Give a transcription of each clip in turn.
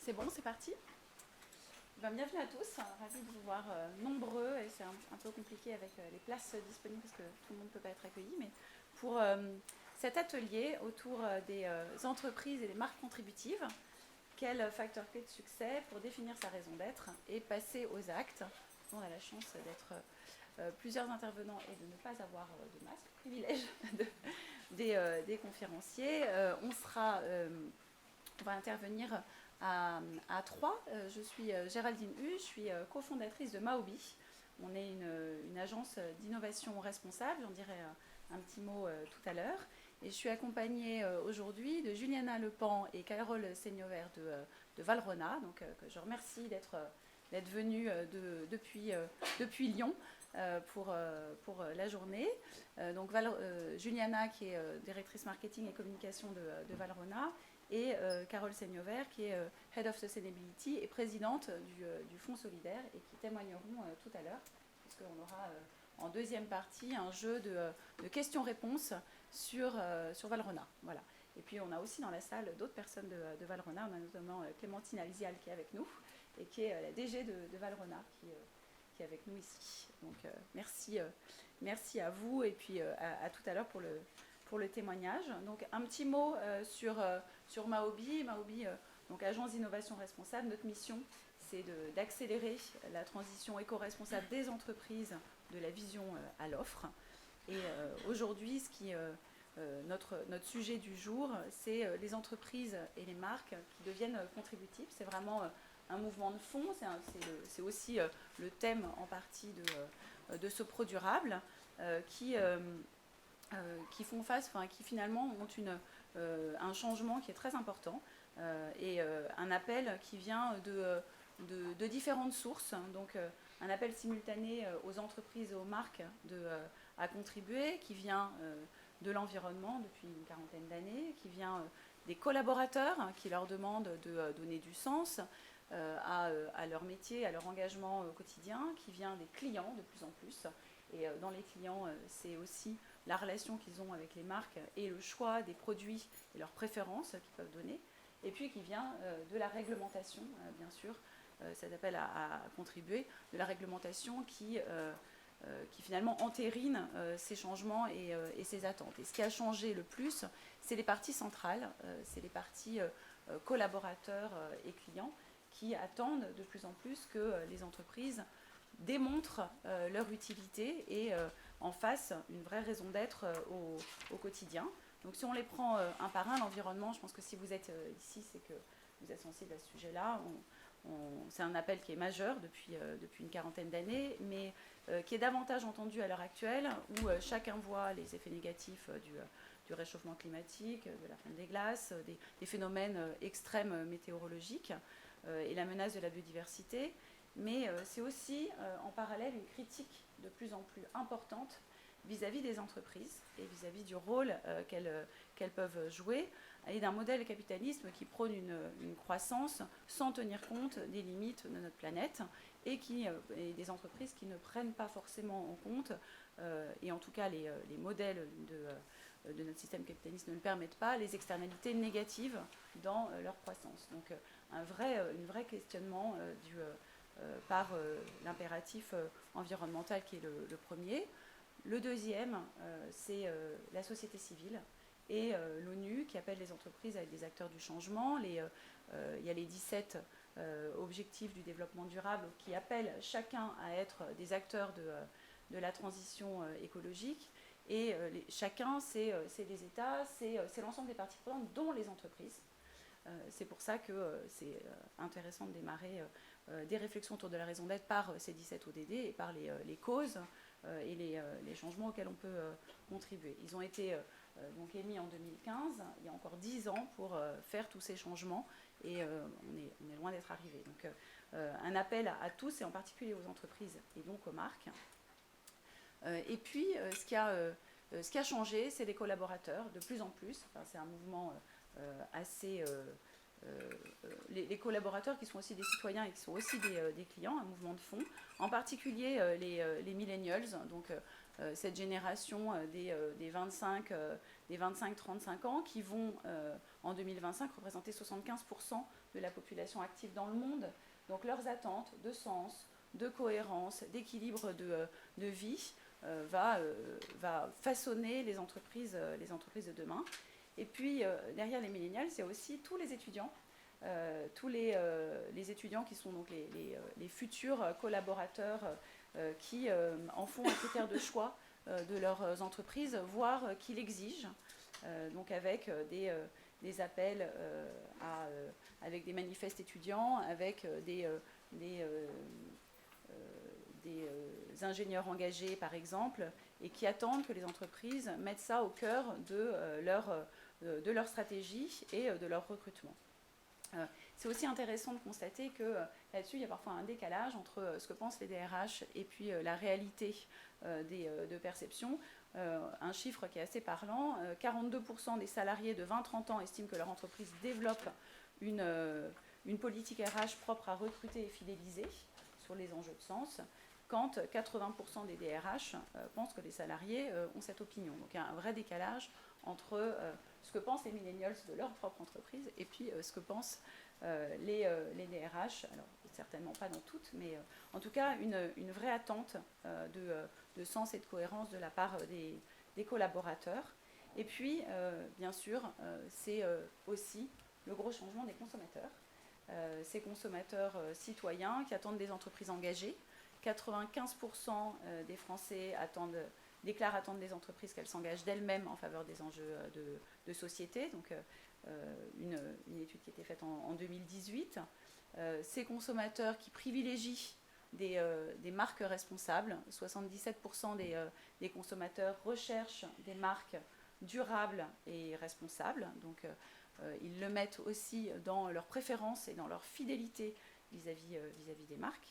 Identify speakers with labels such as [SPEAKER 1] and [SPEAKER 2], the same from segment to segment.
[SPEAKER 1] C'est bon, c'est parti. Bienvenue à tous, ravi de vous voir nombreux, et c'est un peu compliqué avec les places disponibles parce que tout le monde ne peut pas être accueilli, mais pour cet atelier autour des entreprises et des marques contributives, quel facteur clé de succès pour définir sa raison d'être et passer aux actes. On a la chance d'être plusieurs intervenants et de ne pas avoir de masque, privilège des conférenciers. On va intervenir à trois. Je suis Géraldine Hu, je suis cofondatrice de Maobi. On est une agence d'innovation responsable, j'en dirai un petit mot tout à l'heure. Et je suis accompagnée aujourd'hui de Juliana Lepan et Carole Seignover de Valrhona, donc, que je remercie d'être venue depuis Lyon pour la journée. Donc Juliana qui est directrice marketing et communication de Valrhona, et Carole Seignover qui est Head of Sustainability et présidente du Fonds Solidaire, et qui témoigneront tout à l'heure, puisqu'on aura en deuxième partie un jeu de questions-réponses sur Valrhona. Voilà. Et puis on a aussi dans la salle d'autres personnes de Valrhona. On a notamment Clémentine Alzial qui est avec nous et qui est la DG de Valrhona qui est avec nous ici. Donc merci à vous, et puis à tout à l'heure pour le témoignage. Donc un petit mot sur Maobi. Maobi, donc agence d'innovation responsable, notre mission c'est d'accélérer la transition éco-responsable des entreprises de la vision à l'offre. Et aujourd'hui, notre sujet du jour, c'est les entreprises et les marques qui deviennent contributives. C'est vraiment un mouvement de fond, c'est aussi le thème en partie de ce pro durable qui font face, qui finalement ont un changement qui est très important et un appel qui vient de différentes sources. Donc un appel simultané aux entreprises et aux marques à contribuer, qui vient de l'environnement depuis une quarantaine d'années, qui vient des collaborateurs qui leur demandent de donner du sens à leur métier, à leur engagement au quotidien, qui vient des clients de plus en plus. Et dans les clients, c'est aussi la relation qu'ils ont avec les marques et le choix des produits et leurs préférences qu'ils peuvent donner. Et puis qui vient de la réglementation, bien sûr, cet appel à contribuer, de la réglementation qui finalement entérine ces changements et ces attentes. Et ce qui a changé le plus, c'est les parties centrales, c'est les parties collaborateurs et clients qui attendent de plus en plus que les entreprises démontrent leur utilité et en fassent une vraie raison d'être au quotidien. Donc si on les prend un par un, l'environnement, je pense que si vous êtes ici, c'est que vous êtes sensible à ce sujet-là. C'est un appel qui est majeur depuis une quarantaine d'années, mais qui est davantage entendu à l'heure actuelle, où chacun voit les effets négatifs du réchauffement climatique, de la fonte des glaces, des phénomènes extrêmes météorologiques et la menace de la biodiversité. Mais c'est aussi en parallèle une critique de plus en plus importante vis-à-vis des entreprises et vis-à-vis du rôle qu'elles peuvent jouer, et d'un modèle de capitalisme qui prône une croissance sans tenir compte des limites de notre planète, et des entreprises qui ne prennent pas forcément en compte, et en tout cas les modèles de notre système capitaliste ne le permettent pas, les externalités négatives dans leur croissance. Donc un vrai questionnement par l'impératif environnemental qui est le premier. Le deuxième, c'est la société civile et l'ONU qui appelle les entreprises à être des acteurs du changement. Il y a les 17 objectifs du développement durable qui appellent chacun à être des acteurs de la transition écologique. Et chacun, c'est les États, c'est l'ensemble des parties prenantes, dont les entreprises. C'est pour ça que c'est intéressant de démarrer des réflexions autour de la raison d'être par ces 17 ODD et par les causes et les changements auxquels on peut contribuer. Ils ont été donc émis en 2015, il y a encore 10 ans pour faire tous ces changements, et on est loin d'être arrivé. Donc un appel à tous, et en particulier aux entreprises et donc aux marques. Et puis ce qui a changé, c'est les collaborateurs, de plus en plus. Enfin, c'est un mouvement assez... les collaborateurs qui sont aussi des citoyens et qui sont aussi des clients, un mouvement de fond, en particulier les millennials, donc cette génération des 25-35 ans qui vont en 2025 représenter 75% de la population active dans le monde. Donc leurs attentes de sens, de cohérence, d'équilibre de vie va façonner les entreprises de demain. Et puis derrière les millennials, c'est aussi tous les étudiants. Tous les étudiants qui sont donc les futurs collaborateurs qui en font un critère de choix de leurs entreprises, voire qui l'exigent, donc avec des appels avec des manifestes étudiants, avec des ingénieurs engagés par exemple, et qui attendent que les entreprises mettent ça au cœur de leur stratégie et de leur recrutement. C'est aussi intéressant de constater que là-dessus, il y a parfois un décalage entre ce que pensent les DRH et puis la réalité de perception. Un chiffre qui est assez parlant, 42% des salariés de 20-30 ans estiment que leur entreprise développe une politique RH propre à recruter et fidéliser sur les enjeux de sens, quand 80% des DRH pensent que les salariés ont cette opinion. Donc il y a un vrai décalage entre ce que pensent les millennials de leur propre entreprise et puis ce que pensent les DRH, alors certainement pas dans toutes, mais en tout cas une vraie attente de sens et de cohérence de la part des collaborateurs. Et puis, bien sûr, c'est aussi le gros changement des consommateurs. Ces consommateurs citoyens qui attendent des entreprises engagées. 95% des Français déclarent attendre des entreprises qu'elles s'engagent d'elles-mêmes en faveur des enjeux de société. Donc, une étude qui a été faite en 2018. Ces consommateurs qui privilégient des marques responsables. 77% des consommateurs recherchent des marques durables et responsables. Donc, ils le mettent aussi dans leurs préférences et dans leur fidélité vis-à-vis des marques.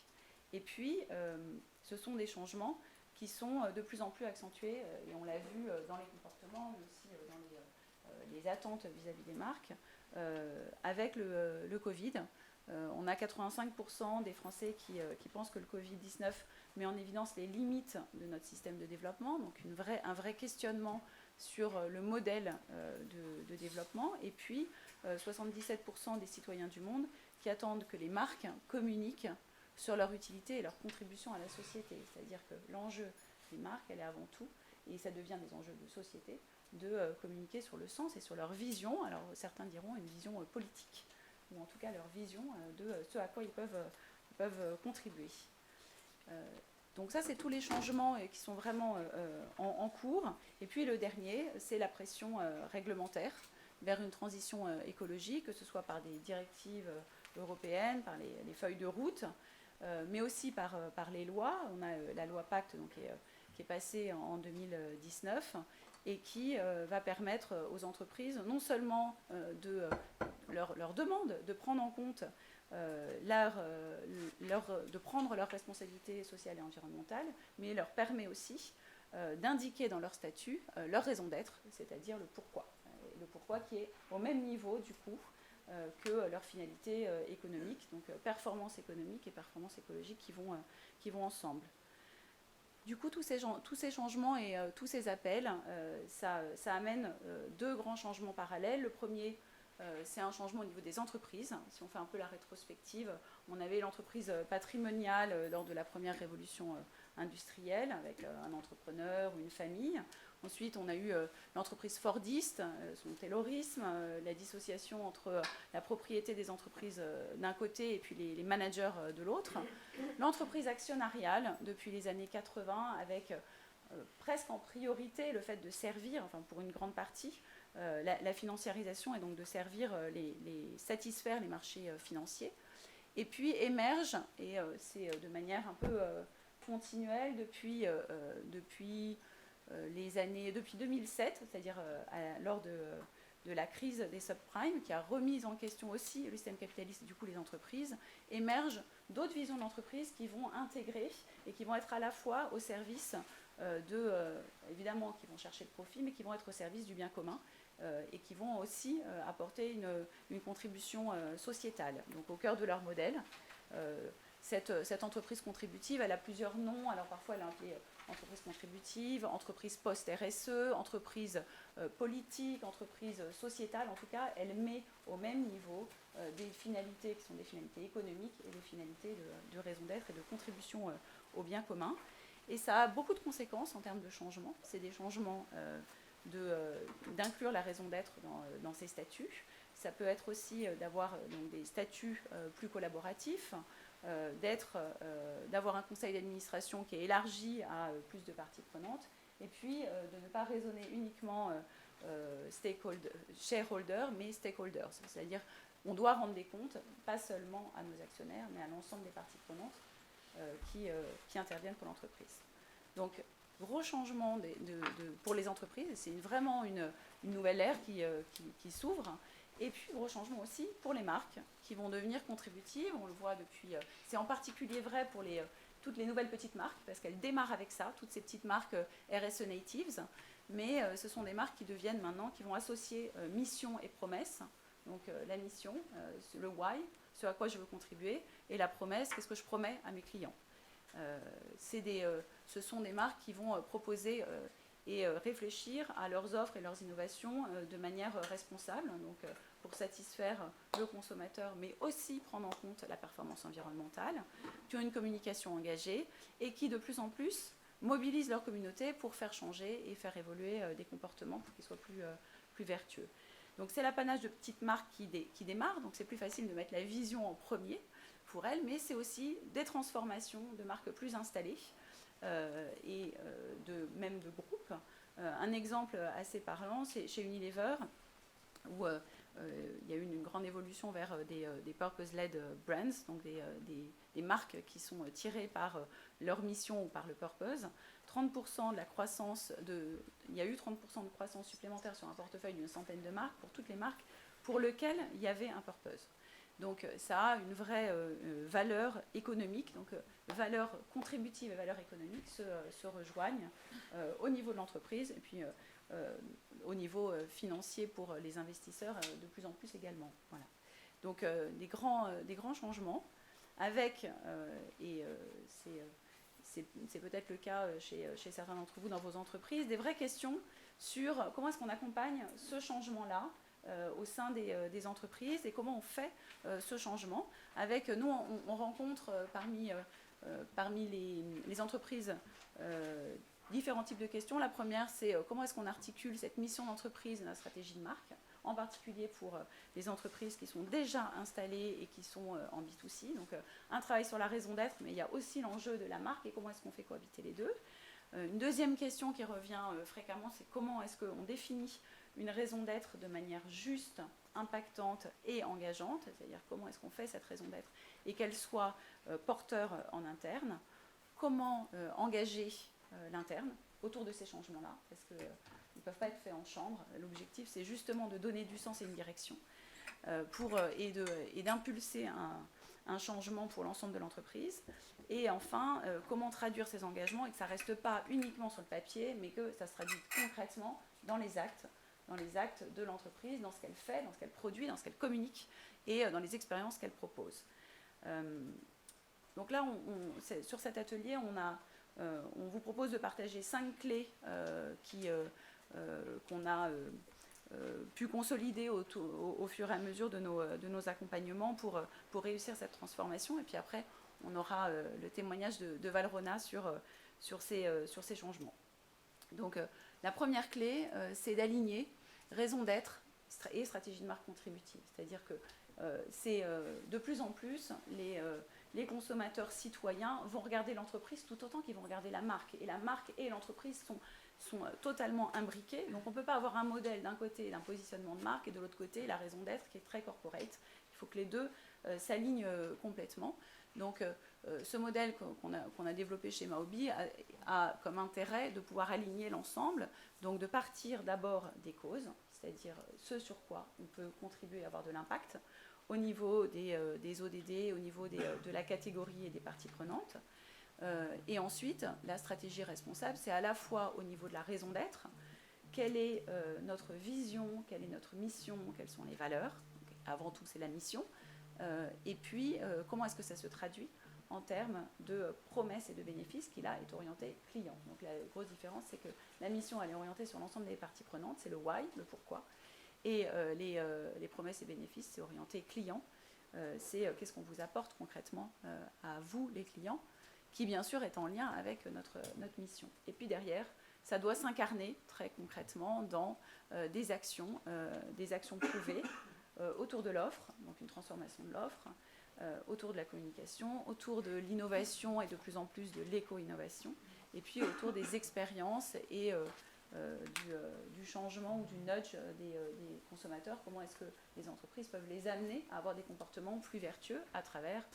[SPEAKER 1] Et puis, ce sont des changements qui sont de plus en plus accentués, et on l'a vu dans les comportements, mais aussi dans les attentes vis-à-vis des marques, avec le Covid. On a 85% des Français qui pensent que le Covid-19 met en évidence les limites de notre système de développement, donc un vrai questionnement sur le modèle de développement. Et puis, 77% des citoyens du monde qui attendent que les marques communiquent sur leur utilité et leur contribution à la société. C'est-à-dire que l'enjeu des marques, elle est avant tout, et ça devient des enjeux de société, de communiquer sur le sens et sur leur vision. Alors certains diront une vision politique, ou en tout cas leur vision de ce à quoi ils peuvent contribuer. Donc ça, c'est tous les changements qui sont vraiment en cours. Et puis le dernier, c'est la pression réglementaire vers une transition écologique, que ce soit par des directives européennes, par les feuilles de route, mais aussi par les lois. On a la loi Pacte donc, qui est passée en 2019 et qui va permettre aux entreprises non seulement de leur demande de prendre en compte de prendre leurs responsabilités sociales et environnementales, mais leur permet aussi d'indiquer dans leur statut leur raison d'être, c'est-à-dire le pourquoi. Le pourquoi qui est au même niveau du coup que leur finalité économique, donc performance économique et performance écologique qui vont ensemble. Du coup, tous ces changements et tous ces appels, ça amène deux grands changements parallèles. Le premier, c'est un changement au niveau des entreprises. Si on fait un peu la rétrospective, on avait l'entreprise patrimoniale lors de la première révolution industrielle, avec un entrepreneur ou une famille. Ensuite, on a eu l'entreprise fordiste, son taylorisme, la dissociation entre la propriété des entreprises d'un côté et puis les managers de l'autre. L'entreprise actionnariale, depuis les années 80, avec presque en priorité le fait de servir, enfin pour une grande partie, la financiarisation et donc de servir, satisfaire les marchés financiers. Et puis émerge, et c'est de manière un peu continuelle depuis 2007, c'est-à-dire lors de la crise des subprimes, qui a remis en question aussi le système capitaliste et du coup les entreprises, émergent d'autres visions de l'entreprise qui vont intégrer et qui vont être à la fois au service évidemment, qui vont chercher le profit, mais qui vont être au service du bien commun et qui vont aussi apporter une contribution sociétale. Donc au cœur de leur modèle, cette entreprise contributive, elle a plusieurs noms. Alors parfois, elle est appelée entreprise contributive, entreprise post-RSE, entreprise politique, entreprise sociétale. En tout cas, elle met au même niveau des finalités qui sont des finalités économiques et des finalités de raison d'être et de contribution au bien commun. Et ça a beaucoup de conséquences en termes de changement. C'est des changements d'inclure la raison d'être dans ces statuts. Ça peut être aussi d'avoir des statuts plus collaboratifs, d'avoir un conseil d'administration qui est élargi à plus de parties prenantes, et puis de ne pas raisonner uniquement shareholder, mais stakeholders. C'est-à-dire on doit rendre des comptes, pas seulement à nos actionnaires, mais à l'ensemble des parties prenantes qui interviennent pour l'entreprise. Donc, gros changement pour les entreprises, c'est vraiment une nouvelle ère qui s'ouvre. Et puis, gros changement aussi pour les marques qui vont devenir contributives. On le voit depuis. C'est en particulier vrai pour toutes les nouvelles petites marques, parce qu'elles démarrent avec ça, toutes ces petites marques RSE Natives. Mais ce sont des marques qui deviennent maintenant, qui vont associer mission et promesse. Donc, la mission, le why, ce à quoi je veux contribuer, et la promesse, qu'est-ce que je promets à mes clients. Ce sont des marques qui vont proposer et réfléchir à leurs offres et leurs innovations de manière responsable, donc pour satisfaire le consommateur, mais aussi prendre en compte la performance environnementale, qui ont une communication engagée et qui de plus en plus mobilisent leur communauté pour faire changer et faire évoluer des comportements pour qu'ils soient plus vertueux. Donc c'est l'apanage de petites marques qui démarrent, donc c'est plus facile de mettre la vision en premier pour elles, mais c'est aussi des transformations de marques plus installées et même de groupes. Un exemple assez parlant, c'est chez Unilever, où il y a eu une grande évolution vers des purpose-led brands, donc des marques qui sont tirées par leur mission ou par le purpose. 30% de la croissance, il y a eu 30% de croissance supplémentaire sur un portefeuille d'une centaine de marques, pour toutes les marques pour lesquelles il y avait un purpose. Donc ça a une vraie valeur économique, donc valeur contributive et valeur économique se rejoignent au niveau de l'entreprise et puis au niveau financier pour les investisseurs de plus en plus également. Voilà. Donc des grands changements avec, c'est peut-être le cas chez certains d'entre vous dans vos entreprises, des vraies questions sur comment est-ce qu'on accompagne ce changement-là au sein des entreprises et comment on fait ce changement. Avec nous, on rencontre parmi les entreprises différents types de questions. La première, c'est comment est-ce qu'on articule cette mission d'entreprise et la stratégie de marque, en particulier pour les entreprises qui sont déjà installées et qui sont en B2C. Donc un travail sur la raison d'être, mais il y a aussi l'enjeu de la marque et comment est-ce qu'on fait cohabiter les deux. Une deuxième question qui revient fréquemment, c'est comment est-ce qu'on définit une raison d'être de manière juste, impactante et engageante, c'est-à-dire comment est-ce qu'on fait cette raison d'être et qu'elle soit porteur en interne, comment engager l'interne autour de ces changements-là, parce qu'ils ne peuvent pas être faits en chambre. L'objectif, c'est justement de donner du sens et une direction et d'impulser un changement pour l'ensemble de l'entreprise. Et enfin, comment traduire ces engagements et que ça ne reste pas uniquement sur le papier, mais que ça se traduise concrètement dans les actes de l'entreprise, dans ce qu'elle fait, dans ce qu'elle produit, dans ce qu'elle communique et dans les expériences qu'elle propose. Donc là, sur cet atelier, on vous propose de partager 5 clés qu'on a pu consolider au fur et à mesure de nos accompagnements pour réussir cette transformation. Et puis après, on aura le témoignage de Valrhona sur ces changements. Donc la première clé, c'est d'aligner raison d'être et stratégie de marque contributive. C'est-à-dire que de plus en plus, les consommateurs citoyens vont regarder l'entreprise tout autant qu'ils vont regarder la marque. Et la marque et l'entreprise sont totalement imbriquées. Donc on ne peut pas avoir un modèle d'un côté d'un positionnement de marque et de l'autre côté la raison d'être qui est très corporate. Il faut que les deux s'alignent complètement. Donc ce modèle qu'on a développé chez Maobi a comme intérêt de pouvoir aligner l'ensemble, donc de partir d'abord des causes, c'est-à-dire ce sur quoi on peut contribuer à avoir de l'impact au niveau des ODD, au niveau de la catégorie et des parties prenantes. Et ensuite, la stratégie responsable, c'est à la fois au niveau de la raison d'être, quelle est notre vision, quelle est notre mission, quelles sont les valeurs. Donc, avant tout, c'est la mission. Et puis, comment est-ce que ça se traduit en termes de promesses et de bénéfices qui là est orienté client. Donc la grosse différence, c'est que la mission elle est orientée sur l'ensemble des parties prenantes, c'est le why, le pourquoi, et les promesses et bénéfices, c'est orienté client, c'est qu'est-ce qu'on vous apporte concrètement à vous les clients, qui bien sûr est en lien avec notre mission. Et puis derrière, ça doit s'incarner très concrètement dans des actions prouvées autour de l'offre, donc une transformation de l'offre, autour de la communication, autour de l'innovation et de plus en plus de l'éco-innovation, et puis autour des expériences et du changement ou du nudge des consommateurs, comment est-ce que les entreprises peuvent les amener à avoir des comportements plus vertueux à travers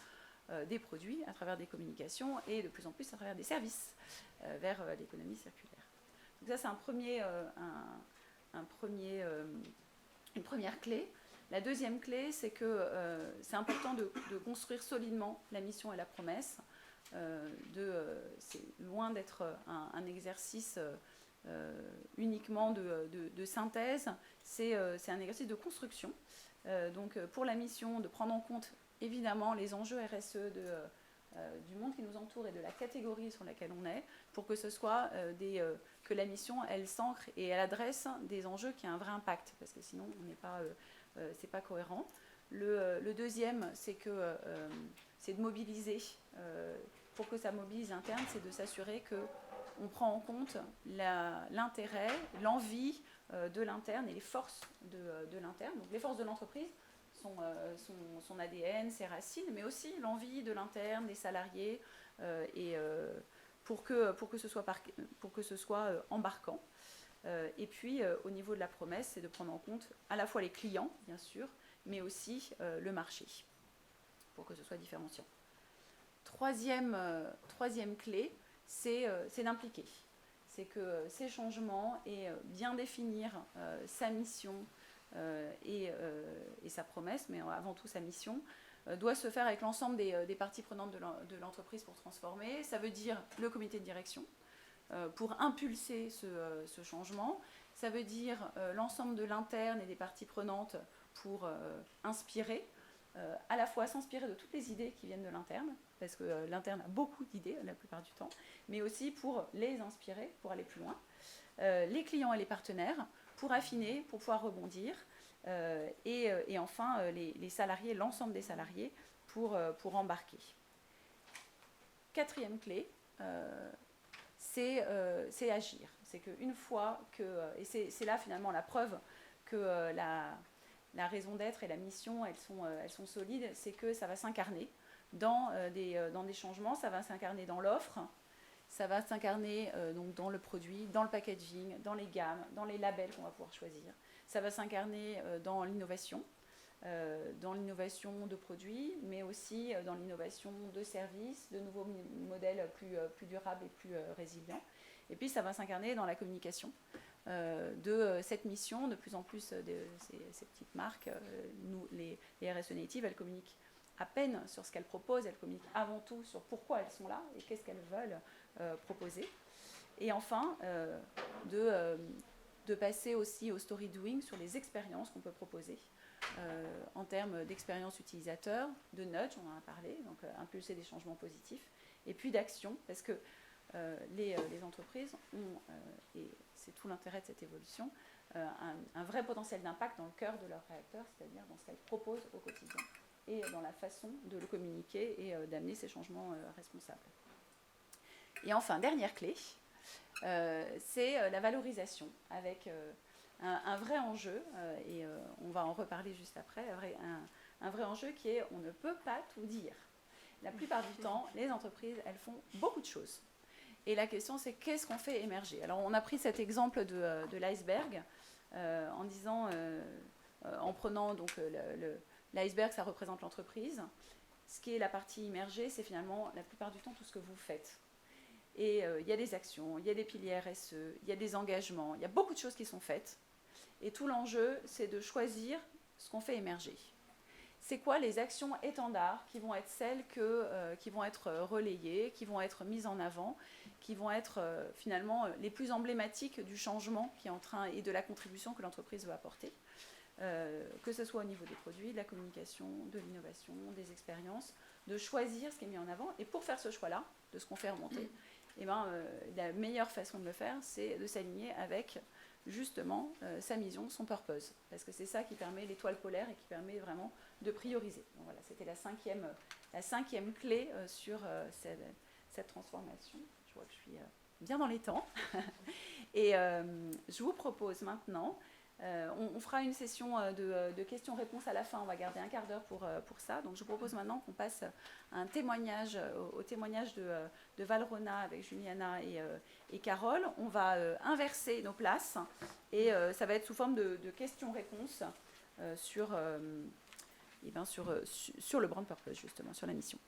[SPEAKER 1] des produits, à travers des communications et de plus en plus à travers des services vers l'économie circulaire. Donc ça c'est une première clé. La deuxième clé, c'est que c'est important de construire solidement la mission et la promesse. C'est loin d'être un exercice uniquement de synthèse, c'est un exercice de construction. Donc pour la mission, de prendre en compte évidemment les enjeux RSE du monde qui nous entoure et de la catégorie sur laquelle on est, pour que ce soit que la mission, elle s'ancre et elle adresse des enjeux qui ont un vrai impact, parce que sinon, on n'est pas... c'est pas cohérent. Le deuxième, c'est de mobiliser. Pour que ça mobilise l'interne, c'est de s'assurer qu'on prend en compte l'intérêt, l'envie de l'interne et les forces de l'interne. Donc les forces de l'entreprise, son ADN, ses racines, mais aussi l'envie de l'interne, des salariés, pour que ce soit embarquant. Et puis, au niveau de la promesse, c'est de prendre en compte à la fois les clients, bien sûr, mais aussi le marché, pour que ce soit différenciant. Troisième clé, c'est d'impliquer. C'est que ces changements et bien définir sa mission et sa promesse, mais avant tout sa mission, doit se faire avec l'ensemble des parties prenantes de l'entreprise pour transformer. Ça veut dire le comité de direction, pour impulser ce changement. Ça veut dire l'ensemble de l'interne et des parties prenantes pour inspirer, à la fois s'inspirer de toutes les idées qui viennent de l'interne, parce que l'interne a beaucoup d'idées la plupart du temps, mais aussi pour les inspirer, pour aller plus loin. Les clients et les partenaires, pour affiner, pour pouvoir rebondir, et enfin les salariés, l'ensemble des salariés, pour embarquer. Quatrième clé, c'est agir. C'est qu'une fois que, et c'est là finalement la preuve que la raison d'être et la mission, elles sont solides, c'est que ça va s'incarner dans des changements, ça va s'incarner dans l'offre, ça va s'incarner donc dans le produit, dans le packaging, dans les gammes, dans les labels qu'on va pouvoir choisir. Ça va s'incarner dans l'innovation de produits, mais aussi dans l'innovation de services, de nouveaux modèles plus durables et plus résilients. Et puis ça va s'incarner dans la communication de cette mission. De plus en plus ces petites marques, les RSE Native, elles communiquent à peine sur ce qu'elles proposent, elles communiquent avant tout sur pourquoi elles sont là et qu'est-ce qu'elles veulent proposer. Et enfin, de passer aussi au story doing sur les expériences qu'on peut proposer en termes d'expérience utilisateur, de nudge, on en a parlé, donc impulser des changements positifs, et puis d'action, parce que les entreprises ont, et c'est tout l'intérêt de cette évolution, un vrai potentiel d'impact dans le cœur de leur réacteur, c'est-à-dire dans ce qu'elles proposent au quotidien et dans la façon de le communiquer et d'amener ces changements responsables. Et enfin, dernière clé, c'est la valorisation avec un vrai enjeu, et on va en reparler juste après, un vrai enjeu qui est on ne peut pas tout dire. La plupart du temps, les entreprises, elles font beaucoup de choses. Et la question, c'est qu'est-ce qu'on fait émerger? Alors, on a pris cet exemple de l'iceberg en disant, en prenant donc l'iceberg, ça représente l'entreprise. Ce qui est la partie immergée, c'est finalement la plupart du temps tout ce que vous faites. Et il y a des actions, il y a des piliers RSE, il y a des engagements, il y a beaucoup de choses qui sont faites. Et tout l'enjeu, c'est de choisir ce qu'on fait émerger. C'est quoi les actions étendards qui vont être celles qui vont être relayées, qui vont être mises en avant, qui vont être finalement les plus emblématiques du changement qui est en train et de la contribution que l'entreprise veut apporter. que ce soit au niveau des produits, de la communication, de l'innovation, des expériences, de choisir ce qui est mis en avant. Et pour faire ce choix-là, de ce qu'on fait remonter, la meilleure façon de le faire, c'est de s'aligner avec justement sa mission, son purpose. Parce que c'est ça qui permet l'étoile polaire et qui permet vraiment de prioriser. Donc voilà, c'était la cinquième clé sur cette transformation. Je vois que je suis bien dans les temps. Et je vous propose maintenant, on fera une session de questions-réponses à la fin, on va garder un quart d'heure pour ça. Donc je vous propose maintenant qu'on passe à un témoignage, au témoignage de Valrhona avec Juliana et Carole. On va inverser nos places et ça va être sous forme de questions-réponses sur le brand purpose, justement, sur la mission.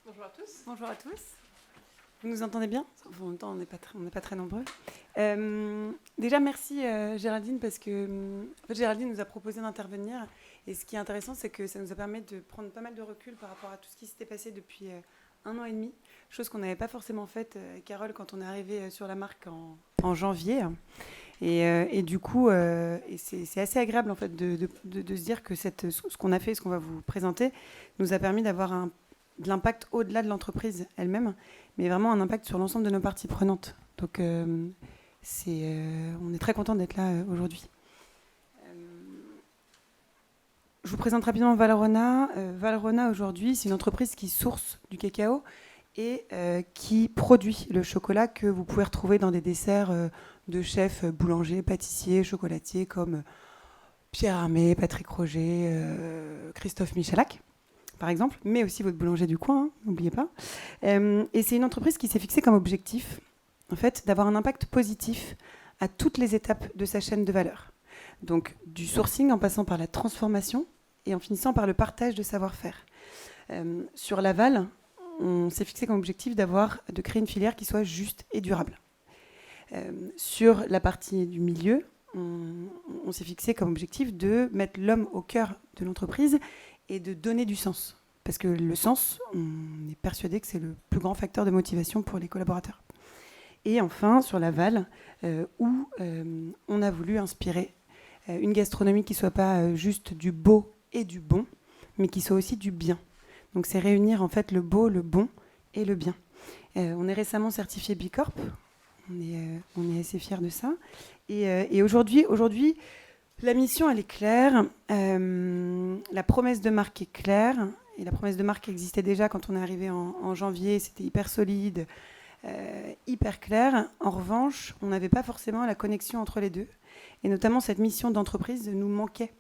[SPEAKER 2] Bonjour à tous.
[SPEAKER 3] Bonjour à tous. Vous nous entendez bien ? En même temps, on n'est pas très nombreux. Déjà, merci Géraldine, parce que en fait, Géraldine nous a proposé d'intervenir. Et ce qui est intéressant, c'est que ça nous a permis de prendre pas mal de recul par rapport à tout ce qui s'était passé depuis 1 an et demi. Chose qu'on n'avait pas forcément faite, Carole, quand on est arrivé sur la marque en janvier. Et du coup, c'est assez agréable en fait, de se dire que ce qu'on a fait, ce qu'on va vous présenter, nous a permis d'avoir de l'impact au-delà de l'entreprise elle-même, mais vraiment un impact sur l'ensemble de nos parties prenantes. Donc, on est très content d'être là aujourd'hui. Je vous présente rapidement Valrhona. Valrhona, aujourd'hui, c'est une entreprise qui source du cacao et qui produit le chocolat que vous pouvez retrouver dans des desserts de chefs boulangers, pâtissiers, chocolatiers comme Pierre Hermé, Patrick Roger, Christophe Michalak, par exemple, mais aussi votre boulanger du coin, hein, n'oubliez pas. Et c'est une entreprise qui s'est fixée comme objectif, en fait, d'avoir un impact positif à toutes les étapes de sa chaîne de valeur. Donc, du sourcing en passant par la transformation et en finissant par le partage de savoir-faire. Sur l'aval, on s'est fixé comme objectif de créer une filière qui soit juste et durable. Sur la partie du milieu, on s'est fixé comme objectif de mettre l'homme au cœur de l'entreprise et de donner du sens. Parce que le sens, on est persuadé que c'est le plus grand facteur de motivation pour les collaborateurs. Et enfin, sur l'aval, où on a voulu inspirer une gastronomie qui ne soit pas juste du beau et du bon, mais qui soit aussi du bien. Donc c'est réunir en fait le beau, le bon et le bien. On est récemment certifié B Corp. On est assez fiers de ça. Et aujourd'hui, la mission, elle est claire. La promesse de marque est claire. Et la promesse de marque existait déjà quand on est arrivé en janvier. C'était hyper solide, hyper clair. En revanche, on n'avait pas forcément la connexion entre les deux. Et notamment, cette mission d'entreprise nous manquait.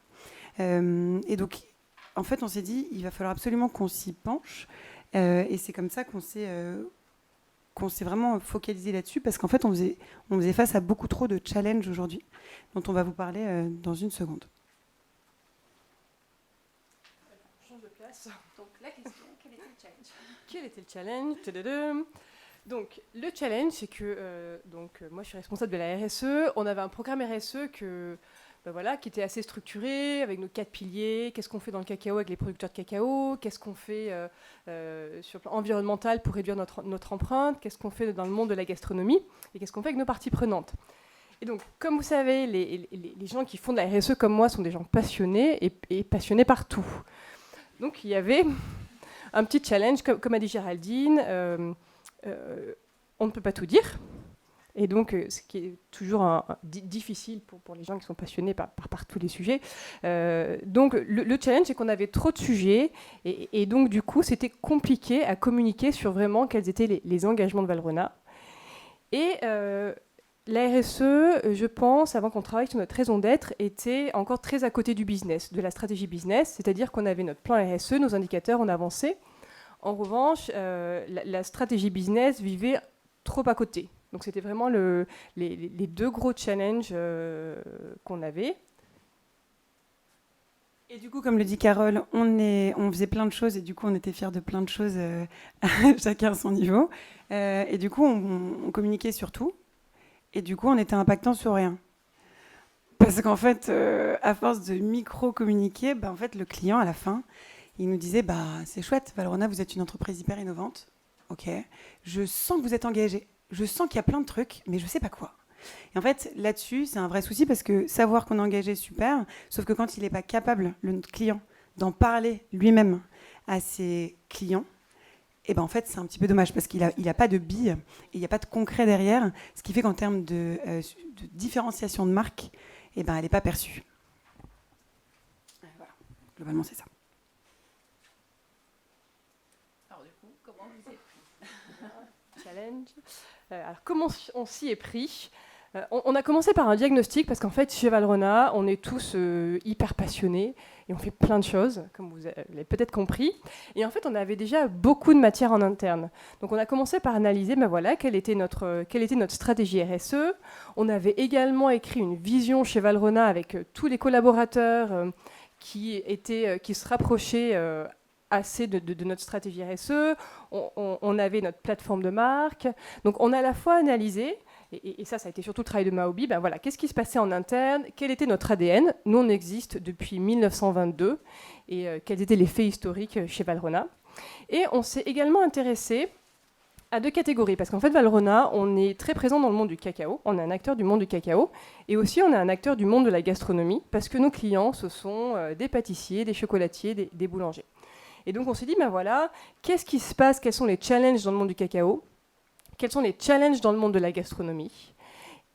[SPEAKER 3] Et donc, en fait, on s'est dit, il va falloir absolument qu'on s'y penche. Et c'est comme ça qu'on s'est vraiment focalisé là-dessus, parce qu'en fait, on faisait face à beaucoup trop de challenges aujourd'hui, dont on va vous parler dans une seconde.
[SPEAKER 2] On change de place.
[SPEAKER 1] Donc, la question, quel était le challenge ?
[SPEAKER 2] Quel était le challenge ? Tadadam. Donc, le challenge, c'est que moi, je suis responsable de la RSE. On avait un programme RSE qui était assez structuré, avec nos 4 piliers. Qu'est-ce qu'on fait dans le cacao avec les producteurs de cacao ? Qu'est-ce qu'on fait sur le plan environnemental pour réduire notre empreinte ? Qu'est-ce qu'on fait dans le monde de la gastronomie ? Et qu'est-ce qu'on fait avec nos parties prenantes ? Et donc, comme vous savez, les gens qui font de la RSE comme moi sont des gens passionnés et passionnés par tout. Donc, il y avait un petit challenge, comme a dit Géraldine. On ne peut pas tout dire. Et donc, ce qui est toujours difficile pour les gens qui sont passionnés par tous les sujets. Donc, le challenge, c'est qu'on avait trop de sujets. Et donc, du coup, c'était compliqué à communiquer sur vraiment quels étaient les engagements de Valrhona. Et la RSE, je pense, avant qu'on travaille sur notre raison d'être, était encore très à côté du business, de la stratégie business. C'est-à-dire qu'on avait notre plan RSE, nos indicateurs, on avançait. En revanche, la stratégie business vivait trop à côté. Donc c'était vraiment les 2 gros challenges qu'on avait.
[SPEAKER 3] Et du coup, comme le dit Carole, on faisait plein de choses et du coup, on était fiers de plein de choses, chacun à son niveau. Et du coup, on communiquait sur tout. Et du coup, on était impactant sur rien. Parce qu'en fait, à force de micro-communiquer, en fait, le client, à la fin, il nous disait, c'est chouette, Valrhona, vous êtes une entreprise hyper innovante. ok, je sens que vous êtes engagé, je sens qu'il y a plein de trucs, mais je ne sais pas quoi. Et en fait, là-dessus, c'est un vrai souci parce que savoir qu'on est engagé, super, sauf que quand il n'est pas capable, le client, d'en parler lui-même à ses clients, et ben en fait, c'est un petit peu dommage parce qu'il a pas de billes et il n'y a pas de concret derrière, ce qui fait qu'en termes de différenciation de marque, et ben elle n'est pas perçue. Voilà. Globalement, c'est ça.
[SPEAKER 1] Alors du coup, comment vous y êtes pris?
[SPEAKER 2] Challenge. Alors, comment on s'y est pris? On a commencé par un diagnostic parce qu'en fait, chez Valrhona, on est tous hyper passionnés et on fait plein de choses, comme vous l'avez peut-être compris. Et en fait, on avait déjà beaucoup de matière en interne. Donc, on a commencé par analyser quelle était notre stratégie RSE. On avait également écrit une vision chez Valrhona avec tous les collaborateurs qui se rapprochaient assez de notre stratégie RSE. On avait notre plateforme de marque. Donc, on a à la fois analysé. Et ça a été surtout le travail de Maobi. Qu'est-ce qui se passait en interne? Quel était notre ADN? Nous, on existe depuis 1922. Et quels étaient les faits historiques chez Valrhona? Et on s'est également intéressé à 2 catégories. Parce qu'en fait, Valrhona, on est très présent dans le monde du cacao. On est un acteur du monde du cacao. Et aussi, on est un acteur du monde de la gastronomie. Parce que nos clients, ce sont des pâtissiers, des chocolatiers, des boulangers. Et donc, on s'est dit, qu'est-ce qui se passe? Quels sont les challenges dans le monde du cacao? Quels sont les challenges dans le monde de la gastronomie?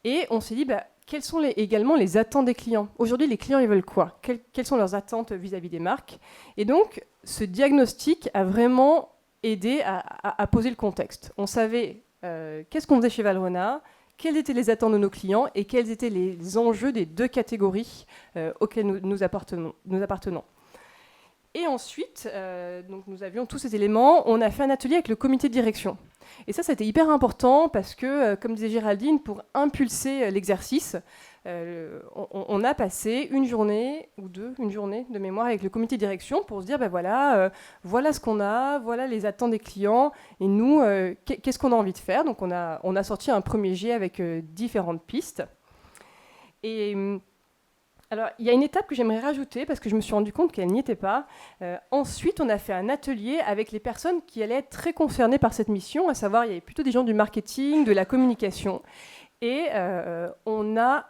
[SPEAKER 2] Et on s'est dit, quelles sont également les attentes des clients? Aujourd'hui, les clients, ils veulent quoi? Quelles sont leurs attentes vis-à-vis des marques? Et donc, ce diagnostic a vraiment aidé à poser le contexte. On savait qu'est-ce qu'on faisait chez Valrhona, quelles étaient les attentes de nos clients et quels étaient les enjeux des 2 catégories auxquelles nous appartenons. Et ensuite, donc nous avions tous ces éléments. On a fait un atelier avec le comité de direction. Et ça a été hyper important parce que, comme disait Géraldine, pour impulser l'exercice, on a passé une journée de mémoire avec le comité de direction pour se dire, voilà ce qu'on a, voilà les attentes des clients, et nous, qu'est-ce qu'on a envie de faire? Donc on a sorti un premier jet avec différentes pistes. Et alors, il y a une étape que j'aimerais rajouter parce que je me suis rendu compte qu'elle n'y était pas. Ensuite, on a fait un atelier avec les personnes qui allaient être très concernées par cette mission, à savoir, il y avait plutôt des gens du marketing, de la communication. Et on a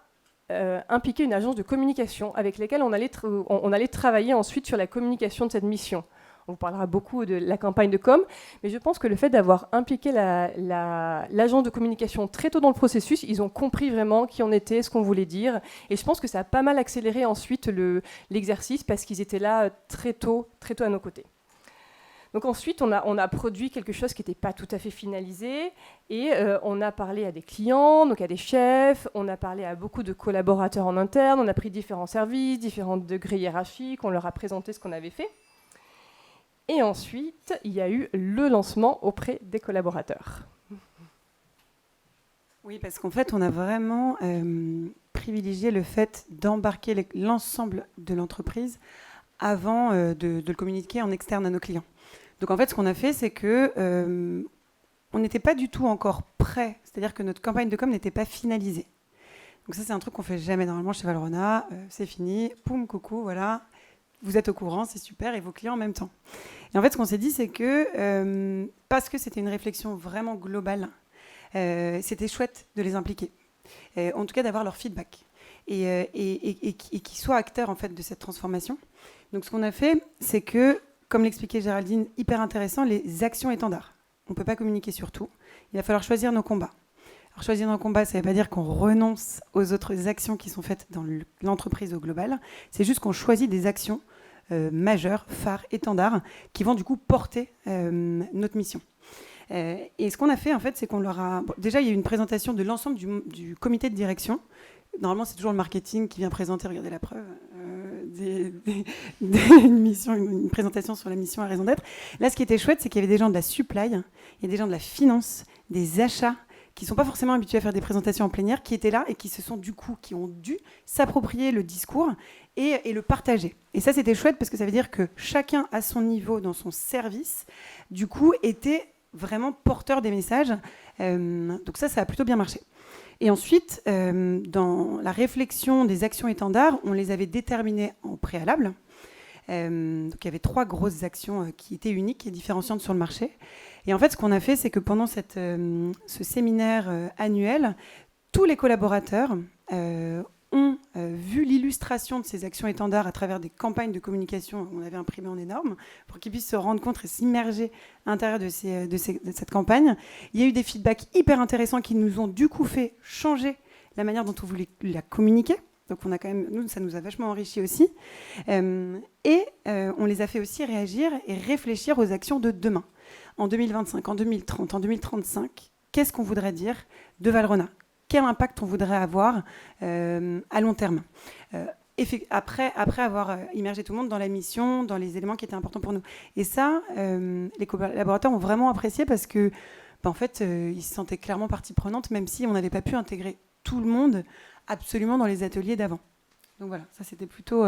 [SPEAKER 2] impliqué une agence de communication avec laquelle on allait travailler ensuite sur la communication de cette mission. On vous parlera beaucoup de la campagne de com, mais je pense que le fait d'avoir impliqué l'agence de communication très tôt dans le processus, ils ont compris vraiment qui on était, ce qu'on voulait dire, et je pense que ça a pas mal accéléré ensuite l'exercice parce qu'ils étaient là très tôt à nos côtés. Donc ensuite, on a produit quelque chose qui n'était pas tout à fait finalisé, et on a parlé à des clients, donc à des chefs, on a parlé à beaucoup de collaborateurs en interne, on a pris différents services, différents degrés hiérarchiques, on leur a présenté ce qu'on avait fait. Et ensuite, il y a eu le lancement auprès des collaborateurs.
[SPEAKER 3] Oui, parce qu'en fait, on a vraiment privilégié le fait d'embarquer l'ensemble de l'entreprise avant de le communiquer en externe à nos clients. Donc en fait, ce qu'on a fait, c'est que on n'était pas du tout encore prêt, c'est-à-dire que notre campagne de com n'était pas finalisée. Donc ça, c'est un truc qu'on fait jamais normalement chez Valrhona. C'est fini, poum, coucou, voilà. Vous êtes au courant, c'est super, et vos clients en même temps. Et en fait, ce qu'on s'est dit, c'est que, parce que c'était une réflexion vraiment globale, c'était chouette de les impliquer. En tout cas, d'avoir leur feedback. Et qu'ils soient acteurs, en fait, de cette transformation. Donc, ce qu'on a fait, c'est que, comme l'expliquait Géraldine, hyper intéressant, les actions étendards. On ne peut pas communiquer sur tout. Il va falloir choisir nos combats. Alors, choisir nos combats, ça ne veut pas dire qu'on renonce aux autres actions qui sont faites dans l'entreprise au global. C'est juste qu'on choisit des actions majeures, phares, étendards, qui vont du coup porter notre mission. Et ce qu'on a fait, en fait, c'est qu'on leur a... Bon, déjà, il y a eu une présentation de l'ensemble du comité de direction. Normalement, c'est toujours le marketing qui vient présenter, regardez la preuve, une présentation sur la mission à raison d'être. Là, ce qui était chouette, c'est qu'il y avait des gens de la supply, il y a des gens de la finance, des achats, qui ne sont pas forcément habitués à faire des présentations en plénière, qui étaient là et qui ont dû s'approprier le discours et le partager. Et ça, c'était chouette parce que ça veut dire que chacun, à son niveau, dans son service, du coup, était vraiment porteur des messages. Donc ça a plutôt bien marché. Et ensuite, dans la réflexion des actions étendards, on les avait déterminées en préalable. Donc il y avait 3 grosses actions qui étaient uniques et différenciantes sur le marché. Et en fait, ce qu'on a fait, c'est que pendant ce séminaire annuel, tous les collaborateurs ont vu l'illustration de ces actions étendards à travers des campagnes de communication qu'on avait imprimées en énorme pour qu'ils puissent se rendre compte et s'immerger à l'intérieur de cette campagne. Il y a eu des feedbacks hyper intéressants qui nous ont du coup fait changer la manière dont on voulait la communiquer. Donc on a quand même, nous, ça nous a vachement enrichi aussi. On les a fait aussi réagir et réfléchir aux actions de demain. En 2025, en 2030, en 2035, qu'est-ce qu'on voudrait dire de Valrhona ? Quel impact on voudrait avoir à long terme après avoir immergé tout le monde dans la mission, dans les éléments qui étaient importants pour nous. Et ça, les collaborateurs ont vraiment apprécié parce que, en fait, ils se sentaient clairement partie prenante, même si on n'avait pas pu intégrer tout le monde absolument dans les ateliers d'avant. Donc voilà, ça c'était plutôt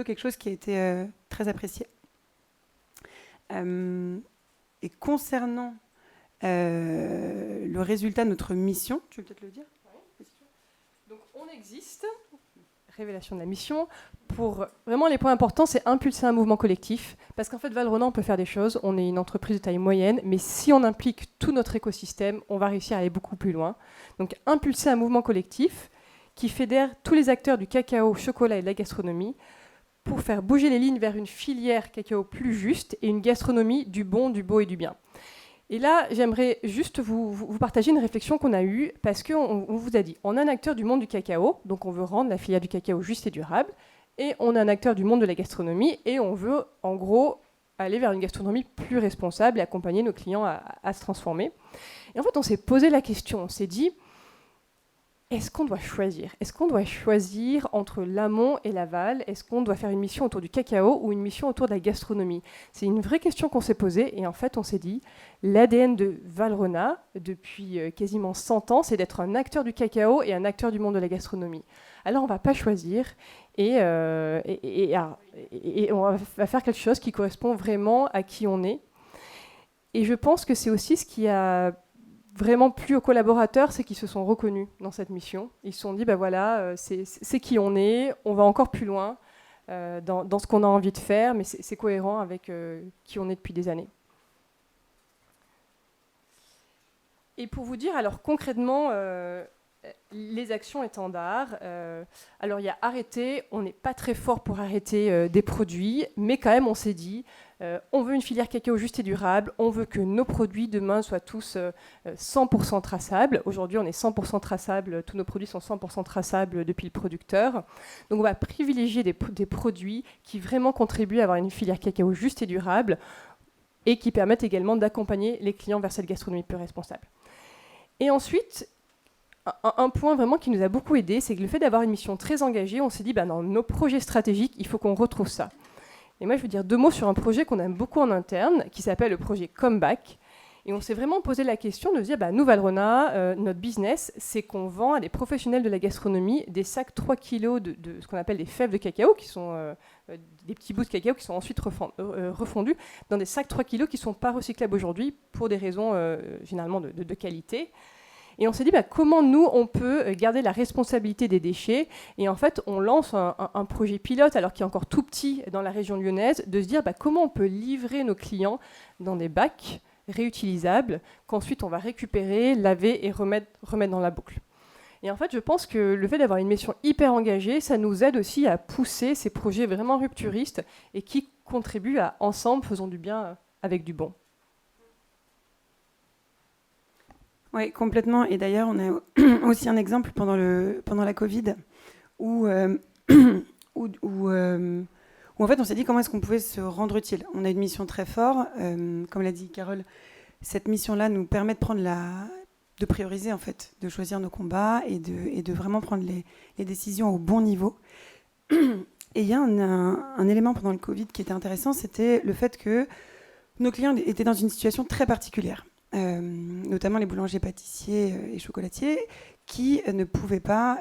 [SPEAKER 3] quelque chose qui a été très apprécié. Et concernant le résultat de notre mission, tu veux peut-être le dire ?
[SPEAKER 2] Oui. Donc on existe, révélation de la mission, pour vraiment les points importants, c'est impulser un mouvement collectif, parce qu'en fait Valrhona, on peut faire des choses, on est une entreprise de taille moyenne, mais si on implique tout notre écosystème, on va réussir à aller beaucoup plus loin. Donc impulser un mouvement collectif qui fédère tous les acteurs du cacao, chocolat et de la gastronomie pour faire bouger les lignes vers une filière cacao plus juste et une gastronomie du bon, du beau et du bien. Et là, j'aimerais juste vous partager une réflexion qu'on a eue, parce qu'on vous a dit, on a un acteur du monde du cacao, donc on veut rendre la filière du cacao juste et durable, et on a un acteur du monde de la gastronomie, et on veut, en gros, aller vers une gastronomie plus responsable et accompagner nos clients à se transformer. Et en fait, on s'est posé la question, on s'est dit, est-ce qu'on doit choisir ? Est-ce qu'on doit choisir entre l'amont et l'aval ? Est-ce qu'on doit faire une mission autour du cacao ou une mission autour de la gastronomie ? C'est une vraie question qu'on s'est posée et en fait on s'est dit l'ADN de Valrhona depuis quasiment 100 ans, c'est d'être un acteur du cacao et un acteur du monde de la gastronomie. Alors on ne va pas choisir et on va faire quelque chose qui correspond vraiment à qui on est. Et je pense que c'est aussi ce qui a vraiment plu aux collaborateurs, c'est qu'ils se sont reconnus dans cette mission. Ils se sont dit, ben voilà, c'est qui on est, on va encore plus loin dans ce qu'on a envie de faire, mais c'est cohérent avec qui on est depuis des années. Et pour vous dire, alors concrètement, les actions étendards, alors il y a arrêter, on n'est pas très fort pour arrêter des produits, mais quand même on s'est dit, on veut une filière cacao juste et durable, on veut que nos produits demain soient tous 100% traçables. Aujourd'hui on est 100% traçables, tous nos produits sont 100% traçables depuis le producteur. Donc on va privilégier des produits qui vraiment contribuent à avoir une filière cacao juste et durable et qui permettent également d'accompagner les clients vers cette gastronomie plus responsable. Et ensuite, un point vraiment qui nous a beaucoup aidé, c'est que le fait d'avoir une mission très engagée, on s'est dit, dans nos projets stratégiques, il faut qu'on retrouve ça. Et moi, je veux dire 2 mots sur un projet qu'on aime beaucoup en interne, qui s'appelle le projet Comeback. Et on s'est vraiment posé la question de se dire, nous, Valrhona, notre business, c'est qu'on vend à des professionnels de la gastronomie des sacs 3 kilos de ce qu'on appelle des fèves de cacao, qui sont des petits bouts de cacao qui sont ensuite refondus dans des sacs 3 kilos qui ne sont pas recyclables aujourd'hui pour des raisons généralement de qualité. Et on s'est dit, comment nous, on peut garder la responsabilité des déchets ? Et en fait, on lance un projet pilote, alors qui est encore tout petit dans la région lyonnaise, de se dire comment on peut livrer nos clients dans des bacs réutilisables, qu'ensuite on va récupérer, laver et remettre dans la boucle. Et en fait, je pense que le fait d'avoir une mission hyper engagée, ça nous aide aussi à pousser ces projets vraiment rupturistes et qui contribuent à, ensemble, faisons du bien avec du bon.
[SPEAKER 3] Oui, complètement. Et d'ailleurs, on a aussi un exemple pendant la Covid où en fait, on s'est dit comment est-ce qu'on pouvait se rendre utile. On a une mission très forte. Comme l'a dit Carole, cette mission-là nous permet de prioriser, en fait, de choisir nos combats et de vraiment prendre les décisions au bon niveau. Et il y a un élément pendant le Covid qui était intéressant, c'était le fait que nos clients étaient dans une situation très particulière. Notamment les boulangers, pâtissiers et chocolatiers, qui ne pouvaient pas,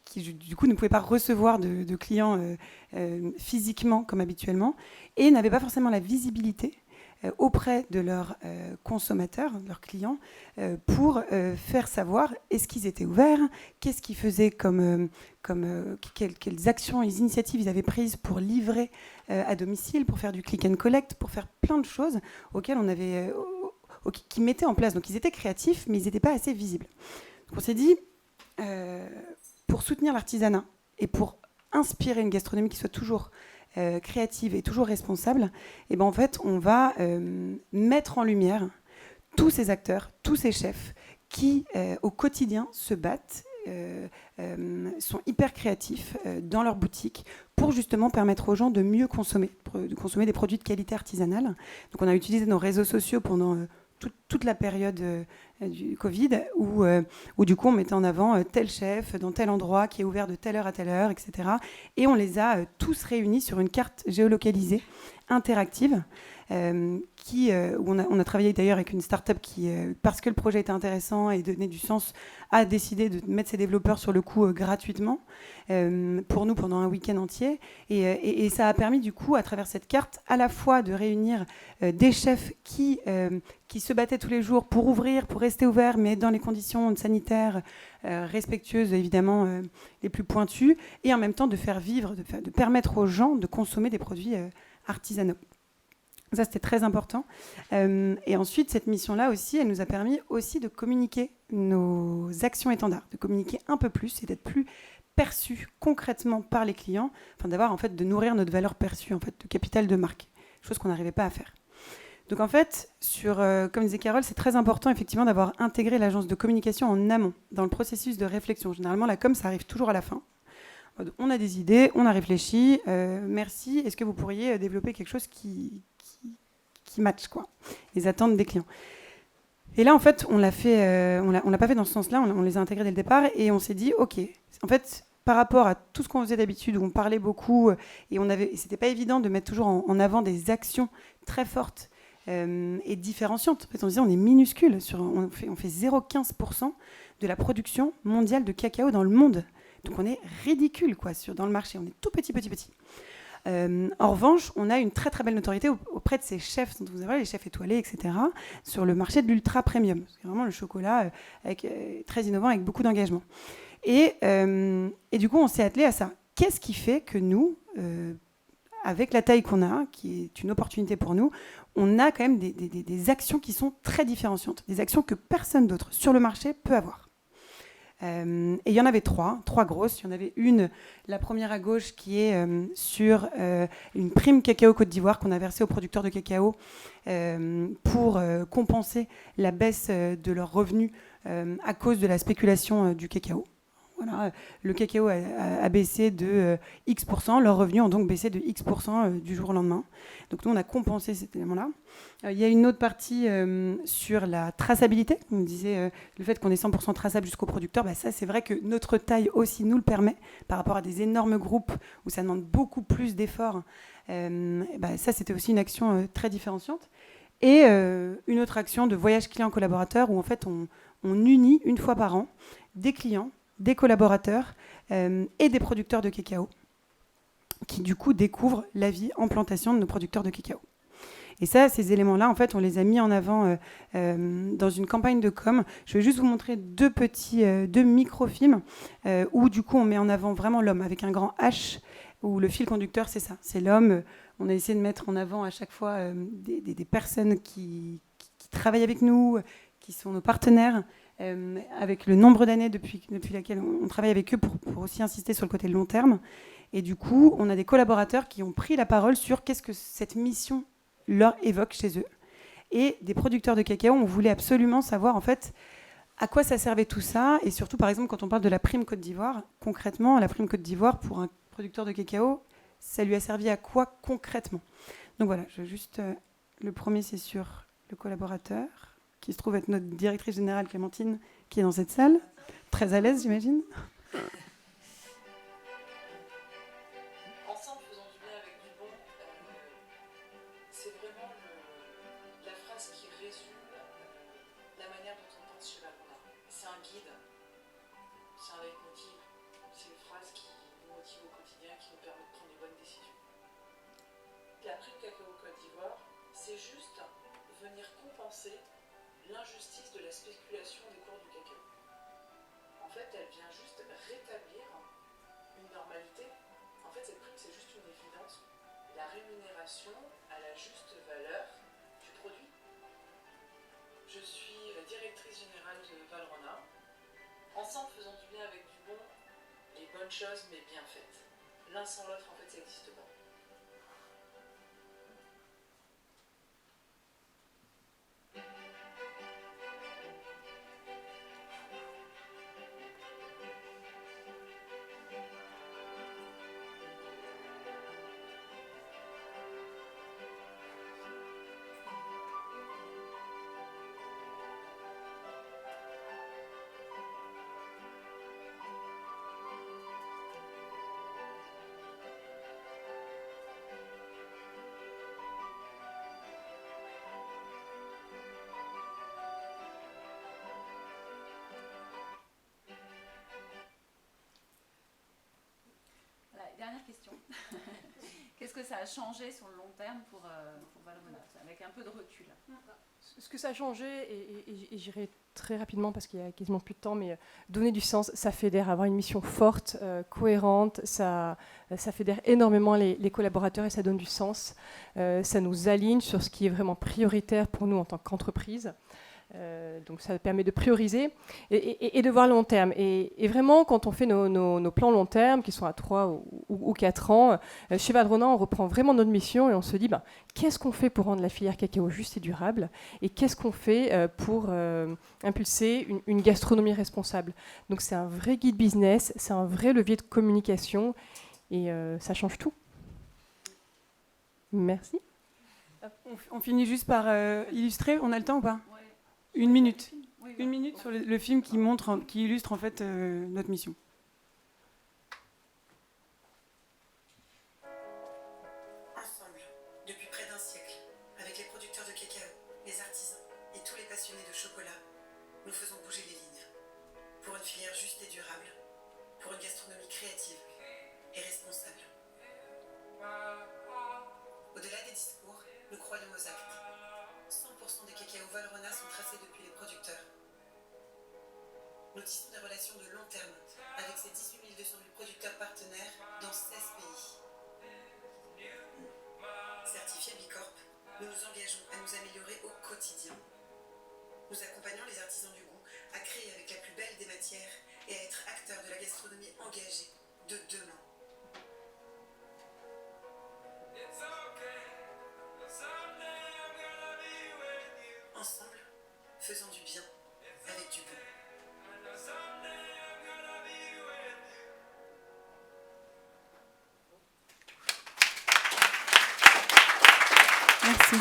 [SPEAKER 3] qui du coup ne pouvaient pas recevoir de clients physiquement comme habituellement, et n'avaient pas forcément la visibilité auprès de leurs consommateurs, de leurs clients, pour faire savoir est-ce qu'ils étaient ouverts, qu'est-ce qu'ils faisaient quelles actions, les initiatives ils avaient prises pour livrer à domicile, pour faire du click and collect, pour faire plein de choses auxquelles qu'ils mettaient en place. Donc ils étaient créatifs, mais ils n'étaient pas assez visibles. Donc on s'est dit, pour soutenir l'artisanat et pour inspirer une gastronomie qui soit toujours créative et toujours responsable, et ben en fait, on va mettre en lumière tous ces acteurs, tous ces chefs qui, au quotidien, se battent, sont hyper créatifs dans leur boutique pour justement permettre aux gens de mieux consommer, de consommer des produits de qualité artisanale. Donc on a utilisé nos réseaux sociaux pendant toute la période du Covid, où du coup on mettait en avant tel chef dans tel endroit qui est ouvert de telle heure à telle heure, etc. Et on les a tous réunis sur une carte géolocalisée interactive, où on a travaillé d'ailleurs avec une start-up qui, parce que le projet était intéressant et donnait du sens, a décidé de mettre ses développeurs sur le coup gratuitement pour nous pendant un week-end entier. Et ça a permis du coup, à travers cette carte, à la fois de réunir des chefs qui se battaient tous les jours pour ouvrir, pour rester ouverts, mais dans les conditions sanitaires respectueuses, évidemment, les plus pointues, et en même temps de faire vivre, de permettre aux gens de consommer des produits artisanaux. Ça, c'était très important. Et ensuite, cette mission-là aussi, elle nous a permis aussi de communiquer nos actions étendards, de communiquer un peu plus et d'être plus perçus concrètement par les clients, enfin d'avoir en fait de nourrir notre valeur perçue, en fait, de capital de marque, chose qu'on n'arrivait pas à faire. Donc en fait, comme disait Carole, c'est très important effectivement d'avoir intégré l'agence de communication en amont, dans le processus de réflexion. Généralement, la com, ça arrive toujours à la fin. On a des idées, on a réfléchi, merci, est-ce que vous pourriez développer quelque chose qui match, quoi, les attentes des clients. Et là, en fait, on l'a pas fait dans ce sens-là, on les a intégrés dès le départ, et on s'est dit, ok, en fait, par rapport à tout ce qu'on faisait d'habitude, où on parlait beaucoup, et c'était pas évident de mettre toujours en avant des actions très fortes et différenciantes. En fait, on disait, on est minuscule, on fait 0,15% de la production mondiale de cacao dans le monde. Donc on est ridicule, quoi, dans le marché, on est tout petit. En revanche, on a une très très belle notoriété auprès de ces chefs dont vous avez les chefs étoilés, etc., sur le marché de l'ultra premium. C'est vraiment le chocolat très innovant avec beaucoup d'engagement. Et du coup, on s'est attelé à ça. Qu'est-ce qui fait que nous, avec la taille qu'on a, qui est une opportunité pour nous, on a quand même des actions qui sont très différenciantes, des actions que personne d'autre sur le marché peut avoir. Et il y en avait trois grosses. Il y en avait une, la première à gauche, qui est sur une prime cacao Côte d'Ivoire qu'on a versée aux producteurs de cacao pour compenser la baisse de leurs revenus à cause de la spéculation du cacao. Voilà, le cacao a baissé de X%, leurs revenus ont donc baissé de X% du jour au lendemain. Donc nous, on a compensé cet élément-là. Il y a une autre partie sur la traçabilité. On disait le fait qu'on est 100% traçable jusqu'au producteur, ça c'est vrai que notre taille aussi nous le permet par rapport à des énormes groupes où ça demande beaucoup plus d'efforts. Ça c'était aussi une action très différenciante. Et une autre action de voyage client-collaborateur où en fait on unit une fois par an des clients, des collaborateurs et des producteurs de cacao qui du coup découvrent la vie en plantation de nos producteurs de cacao. Et ça, ces éléments-là, en fait, on les a mis en avant dans une campagne de com. Je vais juste vous montrer deux microfilms où du coup on met en avant vraiment l'homme avec un grand H, où le fil conducteur c'est ça, c'est l'homme. On a essayé de mettre en avant à chaque fois des personnes qui travaillent avec nous, qui sont nos partenaires, avec le nombre d'années depuis laquelle on travaille avec eux pour aussi insister sur le côté long terme. Et du coup, on a des collaborateurs qui ont pris la parole sur qu'est-ce que cette mission leur évoque chez eux. Et des producteurs de cacao, on voulait absolument savoir en fait à quoi ça servait tout ça. Et surtout, par exemple, quand on parle de la prime Côte d'Ivoire, concrètement, la prime Côte d'Ivoire, pour un producteur de cacao, ça lui a servi à quoi concrètement? Donc voilà, le premier, c'est sur le collaborateur, qui se trouve être notre directrice générale Clémentine, qui est dans cette salle, très à l'aise, j'imagine.
[SPEAKER 4] Ensemble, faisons du bien avec du bon. C'est vraiment la phrase qui résume la manière dont on pense chez Valrhona. C'est un guide, c'est un leitmotiv, c'est une phrase qui nous motive au quotidien, qui nous permet de prendre les bonnes décisions. La prime cacao Côte d'Ivoire, c'est c'est juste venir compenser l'injustice de la spéculation des cours du cacao. En fait, elle vient juste rétablir une normalité. En fait, cette prime, c'est juste une évidence. La rémunération à la juste valeur du produit. Je suis la directrice générale de Valrhona. Ensemble, faisons du bien avec du bon, les bonnes choses, mais bien faites. L'un sans l'autre, en fait, ça n'existe pas.
[SPEAKER 1] Voilà, dernière question. Qu'est-ce que ça a changé sur le long terme pour Valrhona, avec un peu de recul?
[SPEAKER 2] Ce que ça a changé, et j'irai très rapidement parce qu'il y a quasiment plus de temps, mais donner du sens, ça fédère, avoir une mission forte, cohérente, ça fédère énormément les collaborateurs et ça donne du sens. Ça nous aligne sur ce qui est vraiment prioritaire pour nous en tant qu'entreprise. Donc ça permet de prioriser et de voir long terme. Et vraiment, quand on fait nos plans long terme, qui sont à 3 ou 4 ans, chez Valrhona, on reprend vraiment notre mission et on se dit, qu'est-ce qu'on fait pour rendre la filière cacao juste et durable? Et qu'est-ce qu'on fait pour impulser une gastronomie responsable? Donc c'est un vrai guide business, c'est un vrai levier de communication et ça change tout. Merci.
[SPEAKER 3] On finit juste par illustrer, on a le temps ou pas?
[SPEAKER 1] Ouais.
[SPEAKER 3] 1 minute.
[SPEAKER 1] Oui,
[SPEAKER 3] 1 minute sur le film qui illustre en fait notre mission.
[SPEAKER 4] Ensemble, depuis près d'un siècle, avec les producteurs de cacao, les artisans et tous les passionnés de chocolat, nous faisons bouger les lignes. Pour une filière juste et durable, pour une gastronomie créative et responsable. Au-delà des discours, nous croyons aux actes. 100% des cacao Valrhona sont tracés depuis les producteurs. Nous tissons des relations de long terme avec ces 18 200 000 producteurs partenaires dans 16 pays. Certifiés Bicorp, nous nous engageons à nous améliorer au quotidien. Nous accompagnons les artisans du goût à créer avec la plus belle des matières et à être acteurs de la gastronomie engagée de demain. Ensemble, faisons du bien avec du bon.
[SPEAKER 3] Merci.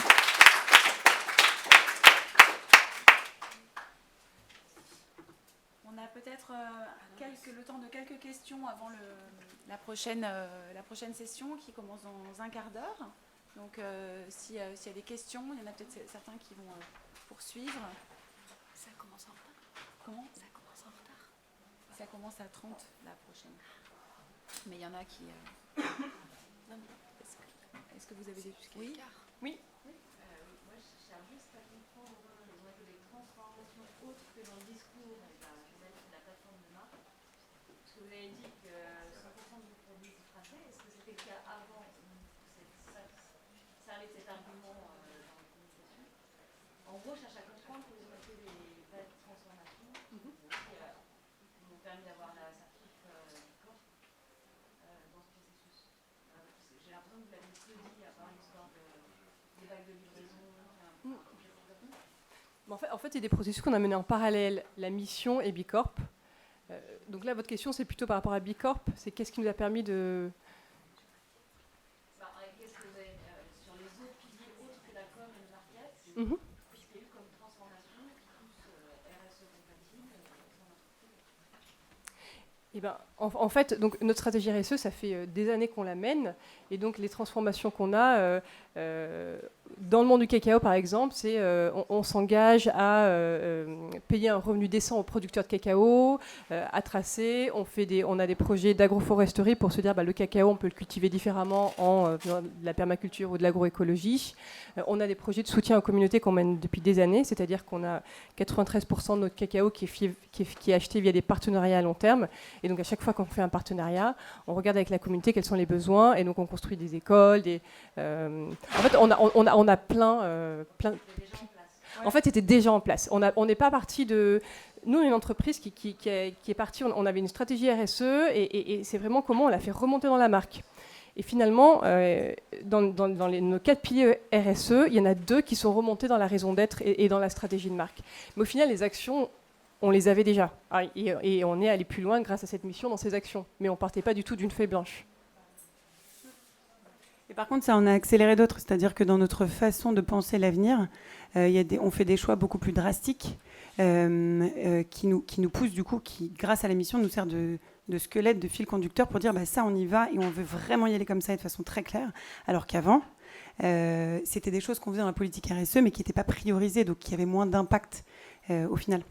[SPEAKER 1] On a peut-être le temps de quelques questions avant la prochaine session qui commence dans un quart d'heure. Donc s'il y a des questions, il y en a peut-être certains qui vont poursuivre.
[SPEAKER 5] Ça commence en retard.
[SPEAKER 1] Comment?
[SPEAKER 5] Ça commence en retard.
[SPEAKER 1] Ça commence à 30 la prochaine. Mais il y en a qui...
[SPEAKER 5] Non, mais
[SPEAKER 1] Est-ce que vous avez des questions?
[SPEAKER 5] oui.
[SPEAKER 2] Oui.
[SPEAKER 6] Moi, je cherche juste à comprendre les transformations autres que dans le discours et de la plateforme de marque. Parce que vous avez dit que 100% de vos produits étaient français. Est-ce que c'était le cas avant? Ça avec cet argument dans la communication. En gros, je cherche à comprendre que vous avez fait les vraies transformations qui m'ont permis d'avoir la certif Bicorp dans ce processus. J'ai l'impression que vous l'avez peu dit à part l'histoire des vagues de livraison.
[SPEAKER 2] En fait, il y a des processus qu'on a menés en parallèle, la mission et Bicorp. Donc là, votre question, c'est plutôt par rapport à Bicorp. C'est qu'est-ce qui nous a permis de...
[SPEAKER 6] Qu'est-ce que vous avez sur les autres piliers autres que la com et le market? Qu'est-ce qu'il y a eu comme transformation qui pousse RSE compatible dans l'entreprise?
[SPEAKER 2] Eh ben, en fait, donc, notre stratégie RSE, ça fait des années qu'on la mène. Et donc, les transformations qu'on a dans le monde du cacao, par exemple, c'est on s'engage à payer un revenu décent aux producteurs de cacao, à tracer. On a des projets d'agroforesterie pour se dire le cacao, on peut le cultiver différemment dans de la permaculture ou de l'agroécologie. On a des projets de soutien aux communautés qu'on mène depuis des années, c'est-à-dire qu'on a 93% de notre cacao qui est acheté via des partenariats à long terme. Et donc, à chaque fois qu'on fait un partenariat, on regarde avec la communauté quels sont les besoins. Et donc, on construit des écoles. En fait, on a plein. En fait, c'était déjà en place. On n'est pas parti de. Nous, une entreprise qui est partie, on avait une stratégie RSE et c'est vraiment comment on l'a fait remonter dans la marque. Et finalement, dans nos 4 piliers RSE, il y en a 2 qui sont remontés dans la raison d'être et dans la stratégie de marque. Mais au final, les actions, on les avait déjà. Et on est allé plus loin grâce à cette mission dans ces actions. Mais on ne partait pas du tout d'une feuille blanche.
[SPEAKER 3] Et par contre, ça en a accéléré d'autres. C'est-à-dire que dans notre façon de penser l'avenir, on fait des choix beaucoup plus drastiques qui nous poussent, du coup, qui, grâce à la mission, nous sert de squelette, de fil conducteur pour dire ça, on y va et on veut vraiment y aller comme ça et de façon très claire. Alors qu'avant, c'était des choses qu'on faisait dans la politique RSE, mais qui n'étaient pas priorisées, donc qui avaient moins d'impact au final.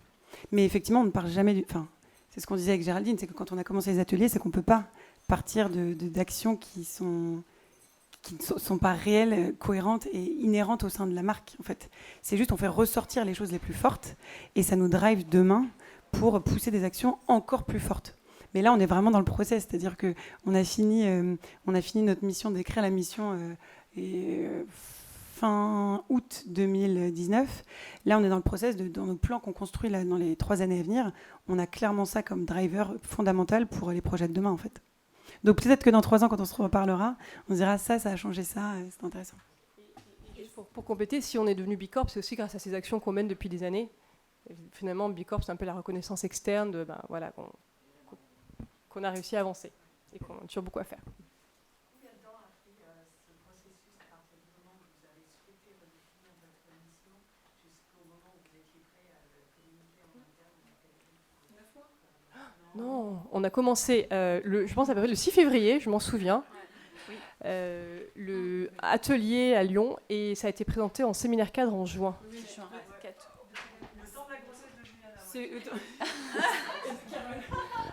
[SPEAKER 3] Mais effectivement, on ne parle jamais Enfin, c'est ce qu'on disait avec Géraldine, c'est que quand on a commencé les ateliers, c'est qu'on ne peut pas partir d'actions qui ne sont pas réelles, cohérentes et inhérentes au sein de la marque, en fait. C'est juste, on fait ressortir les choses les plus fortes et ça nous drive demain pour pousser des actions encore plus fortes. Mais là, on est vraiment dans le process, c'est-à-dire qu'on a fini notre mission, d'écrire la mission fin août 2019. Là, on est dans le process, dans nos plans qu'on construit là, dans les 3 années à venir. On a clairement ça comme driver fondamental pour les projets de demain, en fait. Donc peut-être que dans 3 ans, quand on se reparlera, on se dira ça a changé ça, c'est intéressant.
[SPEAKER 2] Et pour compléter, si on est devenu Bicorp, c'est aussi grâce à ces actions qu'on mène depuis des années. Et finalement, Bicorp, c'est un peu la reconnaissance externe de, qu'on a réussi à avancer et qu'on a toujours beaucoup à faire.
[SPEAKER 4] Combien de temps a pris ce processus à partir du moment où vous avez souhaité redéfinir votre mission jusqu'au moment où vous étiez prêt à le communiquer en interne? 9 mois?
[SPEAKER 2] Non, on a commencé, je pense à peu près le 6 février, je m'en souviens, le atelier à Lyon, et ça a été présenté en séminaire cadre en juin.
[SPEAKER 1] Oui, juin.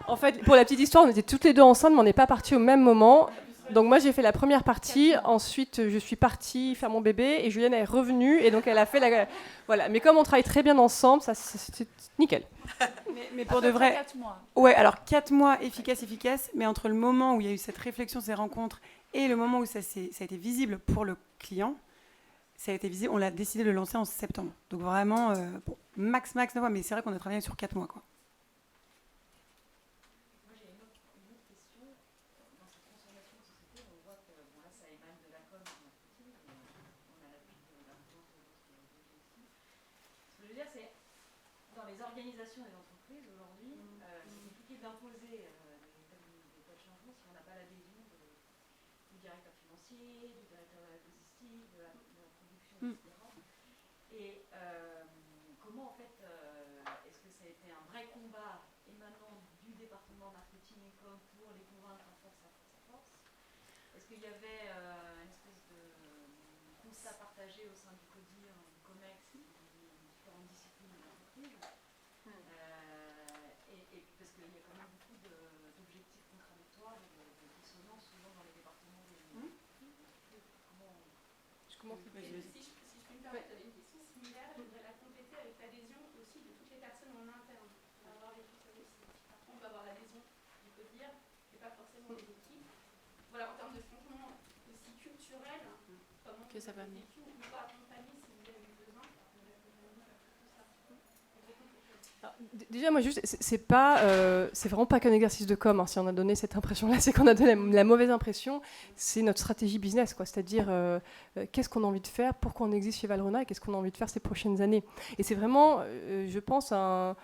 [SPEAKER 2] En fait, pour la petite histoire, on était toutes les 2 enceintes, mais on n'est pas partis au même moment. Donc moi, j'ai fait la première partie, ensuite je suis partie faire mon bébé, et Julienne est revenue, et donc elle a fait la... Voilà, mais comme on travaille très bien ensemble, ça c'est nickel.
[SPEAKER 3] Mais pour de vrai...
[SPEAKER 1] 4 mois.
[SPEAKER 3] Ouais, alors 4 mois efficace, mais entre le moment où il y a eu cette réflexion, ces rencontres, et le moment où ça a été visible pour le client, ça a été visible, on l'a décidé de le lancer en septembre. Donc vraiment, max 9 mois, mais c'est vrai qu'on a travaillé sur 4 mois, quoi.
[SPEAKER 6] Moi, j'ai une autre question. Dans cette transformation de société, on voit que là, ça émane de la com et du marketing. On a l'appui de la présence de votre aussi. Ce que je veux dire, c'est dans les organisations des entreprises aujourd'hui, c'est compliqué d'imposer des tas de changements si on n'a pas l'adhésion du directeur financier, du directeur de la logistique, de la production, etc. Et comment, en fait, est-ce que ça a été un vrai combat émanant du département marketing et com pour les convaincre à force? Est-ce qu'il y avait une espèce de constat partagé au sein du CODIR, du COMEX, des différentes disciplines de l'entreprise? Et parce qu'il y a quand même beaucoup d'objectifs contradictoires et de dissonances souvent dans les départements des comment
[SPEAKER 2] Je commence.
[SPEAKER 7] Si je puis me permettre, j'avais une question similaire. Je voudrais la compléter avec l'adhésion aussi de toutes les personnes en interne. On va avoir vécu ça aussi. Après, on va avoir l'adhésion du CODIR, mais pas forcément des équipes. Voilà, en termes de changement aussi culturel, comment
[SPEAKER 1] Que ça va venir.
[SPEAKER 7] vécu ou pas accompagner si vous avez eu besoin de l'accompagnement, tout ça.
[SPEAKER 2] Alors, déjà, moi, juste, c'est vraiment pas qu'un exercice de com. Hein. Si on a donné cette impression-là, c'est qu'on a donné la mauvaise impression. C'est notre stratégie business, quoi. C'est-à-dire, qu'est-ce qu'on a envie de faire, pourquoi on existe chez Valrhona et qu'est-ce qu'on a envie de faire ces prochaines années. Et c'est vraiment, je pense, un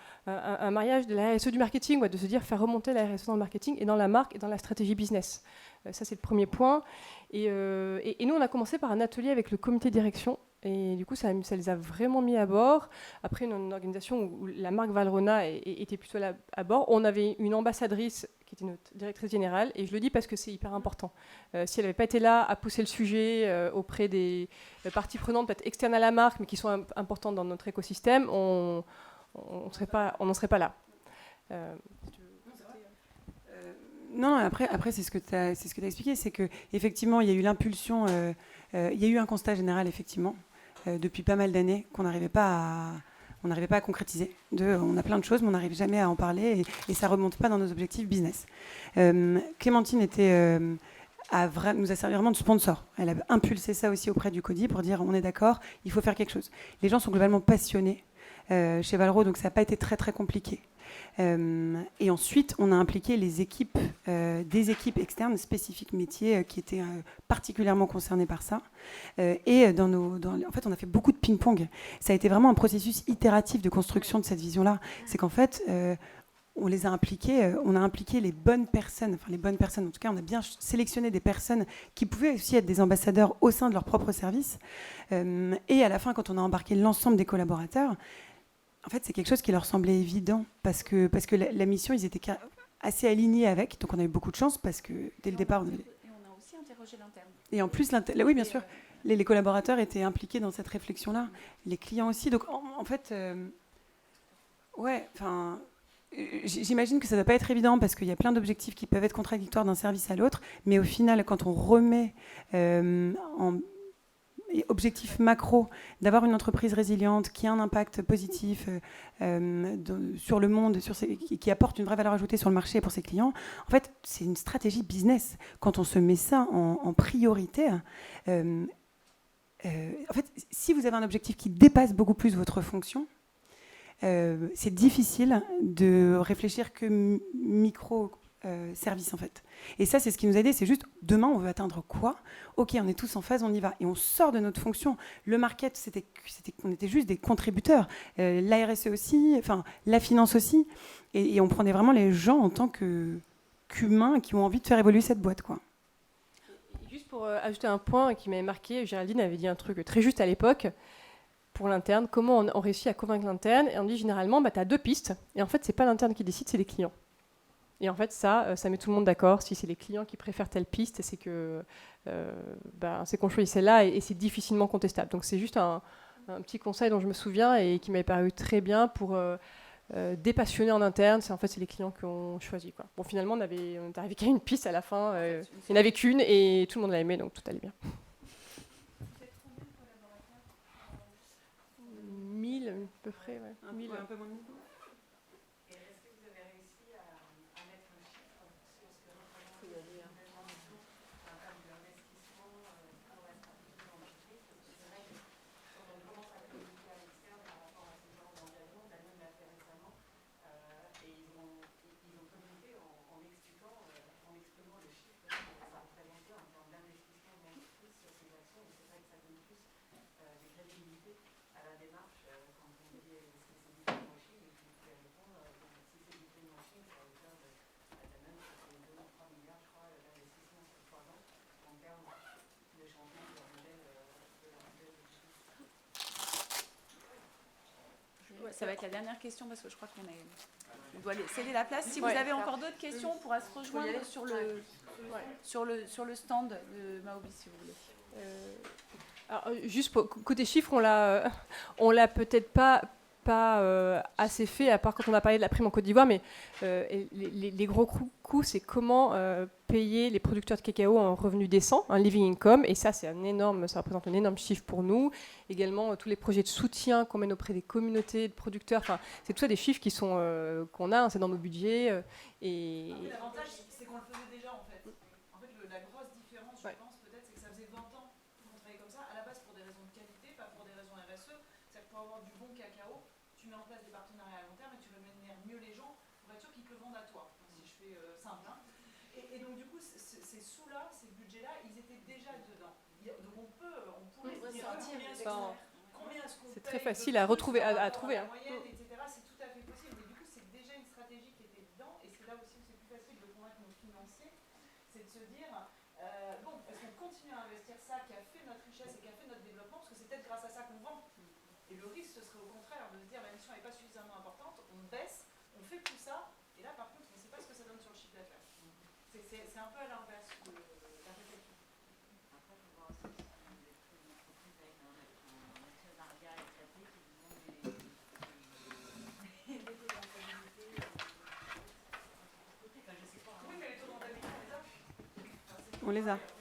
[SPEAKER 2] mariage de la RSE du marketing, de se dire faire remonter la RSE dans le marketing et dans la marque et dans la stratégie business. Ça, c'est le premier point. Et nous, on a commencé par un atelier avec le comité de direction Et du coup, ça les a vraiment mis à bord. Après, une organisation où la marque Valrhona était plutôt là à bord, on avait une ambassadrice qui était notre directrice générale. Et je le dis parce que c'est hyper important. Si elle n'avait pas été là à pousser le sujet auprès des parties prenantes, peut-être externes à la marque, mais qui sont importantes dans notre écosystème, on n'en serait pas là.
[SPEAKER 3] Non, après c'est ce que tu as expliqué, c'est qu'effectivement, il y a eu l'impulsion, il y a eu un constat général, effectivement, depuis pas mal d'années, qu'on n'arrivait pas à concrétiser. On a plein de choses, mais on n'arrive jamais à en parler, et ça ne remonte pas dans nos objectifs business. Clémentine nous a servi vraiment de sponsor. Elle a impulsé ça aussi auprès du CODI pour dire on est d'accord, il faut faire quelque chose. Les gens sont globalement passionnés chez Valro, donc ça n'a pas été très très compliqué. Et ensuite, on a impliqué les équipes, des équipes externes spécifiques métiers qui étaient particulièrement concernées par ça. Et en fait, on a fait beaucoup de ping-pong. Ça a été vraiment un processus itératif de construction de cette vision-là. C'est qu'en fait, on a impliqué les bonnes personnes, en tout cas, on a bien sélectionné des personnes qui pouvaient aussi être des ambassadeurs au sein de leur propre service. Et à la fin, quand on a embarqué l'ensemble des collaborateurs, en fait, c'est quelque chose qui leur semblait évident parce que la mission, ils étaient assez alignés avec. Donc, on a eu beaucoup de chance parce que dès le départ...
[SPEAKER 1] Et on a aussi interrogé l'interne.
[SPEAKER 3] Et en plus, oui, bien sûr, les collaborateurs étaient impliqués dans cette réflexion-là. Les clients aussi. Donc, en fait, j'imagine que ça ne doit pas être évident parce qu'il y a plein d'objectifs qui peuvent être contradictoires d'un service à l'autre. Mais au final, quand on remet objectif macro, d'avoir une entreprise résiliente qui a un impact positif sur le monde, qui apporte une vraie valeur ajoutée sur le marché pour ses clients, en fait, c'est une stratégie business. Quand on se met ça en priorité, en fait, si vous avez un objectif qui dépasse beaucoup plus votre fonction, c'est difficile de réfléchir que micro-service, en fait. Et ça, c'est ce qui nous a aidé. C'est juste, demain, on veut atteindre quoi ? Ok, on est tous en phase, on y va. Et on sort de notre fonction. Le market, on était juste des contributeurs. La RSE aussi, la finance aussi. Et on prenait vraiment les gens en tant qu'humains qui ont envie de faire évoluer cette boîte, quoi.
[SPEAKER 2] Juste pour ajouter un point qui m'avait marqué, Géraldine avait dit un truc très juste à l'époque. Pour l'interne, comment on réussit à convaincre l'interne ? Et on dit généralement, tu as 2 pistes. Et en fait, c'est pas l'interne qui décide, c'est les clients. Et en fait, ça met tout le monde d'accord. Si c'est les clients qui préfèrent telle piste, c'est que c'est qu'on choisit celle-là et c'est difficilement contestable. Donc c'est juste un petit conseil dont je me souviens et qui m'avait paru très bien pour dépassionner en interne. C'est les clients qui ont choisi, quoi. Bon, finalement, on est arrivé qu'à une piste à la fin. Il n'y en avait qu'une et tout le monde l'a aimé, donc tout allait bien. 1000 à peu près, ouais. 1000.
[SPEAKER 3] Un peu moins de 1000.
[SPEAKER 4] Et est-ce que vous avez réussi à mettre un chiffre sur ce que représente une intervention en termes d'investissement pour la stratégie de l'entreprise? Parce que c'est vrai que quand on commence à communiquer à l'externe par rapport à ce genre d'engagement, Danone l'a fait récemment, et ils ont communiqué en expliquant le chiffre que ça représentait en termes d'investissement de l'entreprise sur ces actions. Et c'est vrai que ça donne plus de crédibilité à la démarche quand on dit est-ce que c'est du greenwashing, et puis vous pouvez répondre si c'est du greenwashing, c'est à hauteur de Danone, c'est 2 ou 3 milliards, je crois, d'investissement sur 3 ans en termes de changement de leur modèle de business.
[SPEAKER 1] Ouais, ça va être la dernière question parce que je crois qu'on doit céder la place. Si vous avez encore d'autres questions, on pourra se rejoindre sur le stand de Maobi si vous voulez.
[SPEAKER 2] Alors, juste côté chiffres, on l'a peut-être pas assez fait, à part quand on a parlé de la prime en Côte d'Ivoire, mais les gros coûts, c'est comment payer les producteurs de cacao en revenu décent, un living income, et ça représente un énorme chiffre pour nous. Également, tous les projets de soutien qu'on mène auprès des communautés de producteurs, c'est tout ça des chiffres qui sont qu'on a, c'est dans nos budgets. Et
[SPEAKER 4] l'avantage, c'est qu'on le faisait déjà en fait. En fait, la grosse différence, je pense, peut-être, c'est que ça faisait 20 ans qu'on travaillait comme ça, à la base pour des raisons de qualité, pas pour des raisons RSE. C'est-à-dire que pour avoir du bon cacao, tu mets en place des partenariats à long terme et tu rémunères mieux les gens pour être sûr qu'ils te le vendent à toi, si je fais simple. Hein. Et donc, du coup, ces sous-là, ces budgets-là, ils étaient déjà dedans. Donc, on pourrait se dire combien est-ce qu'on
[SPEAKER 2] c'est très facile à retrouver, à trouver.
[SPEAKER 4] La moyenne, etc. C'est tout à fait possible. Mais du coup, c'est déjà une stratégie qui était dedans. Et c'est là aussi où c'est plus facile de convaincre nos financiers. C'est de se dire, est-ce qu'on continue à investir ça qui a fait notre richesse et qui a fait notre développement, parce que c'est
[SPEAKER 8] peut-être grâce à ça qu'on vend. Et le risque, ce serait au contraire de se dire la mission n'est pas suffisamment importante, on baisse, on fait plus ça, et là par contre on ne sait pas ce que ça donne sur le chiffre d'affaires. C'est un peu à l'inverse de la réflexion.
[SPEAKER 6] Après, il faut voir aussi si vous êtes une entreprise avec un actionnariat éclaté qui vous demande des taux de rentabilité. Enfin, je sais pas.
[SPEAKER 8] Oui, mais les taux de rentabilité, on les a.
[SPEAKER 3] On les a.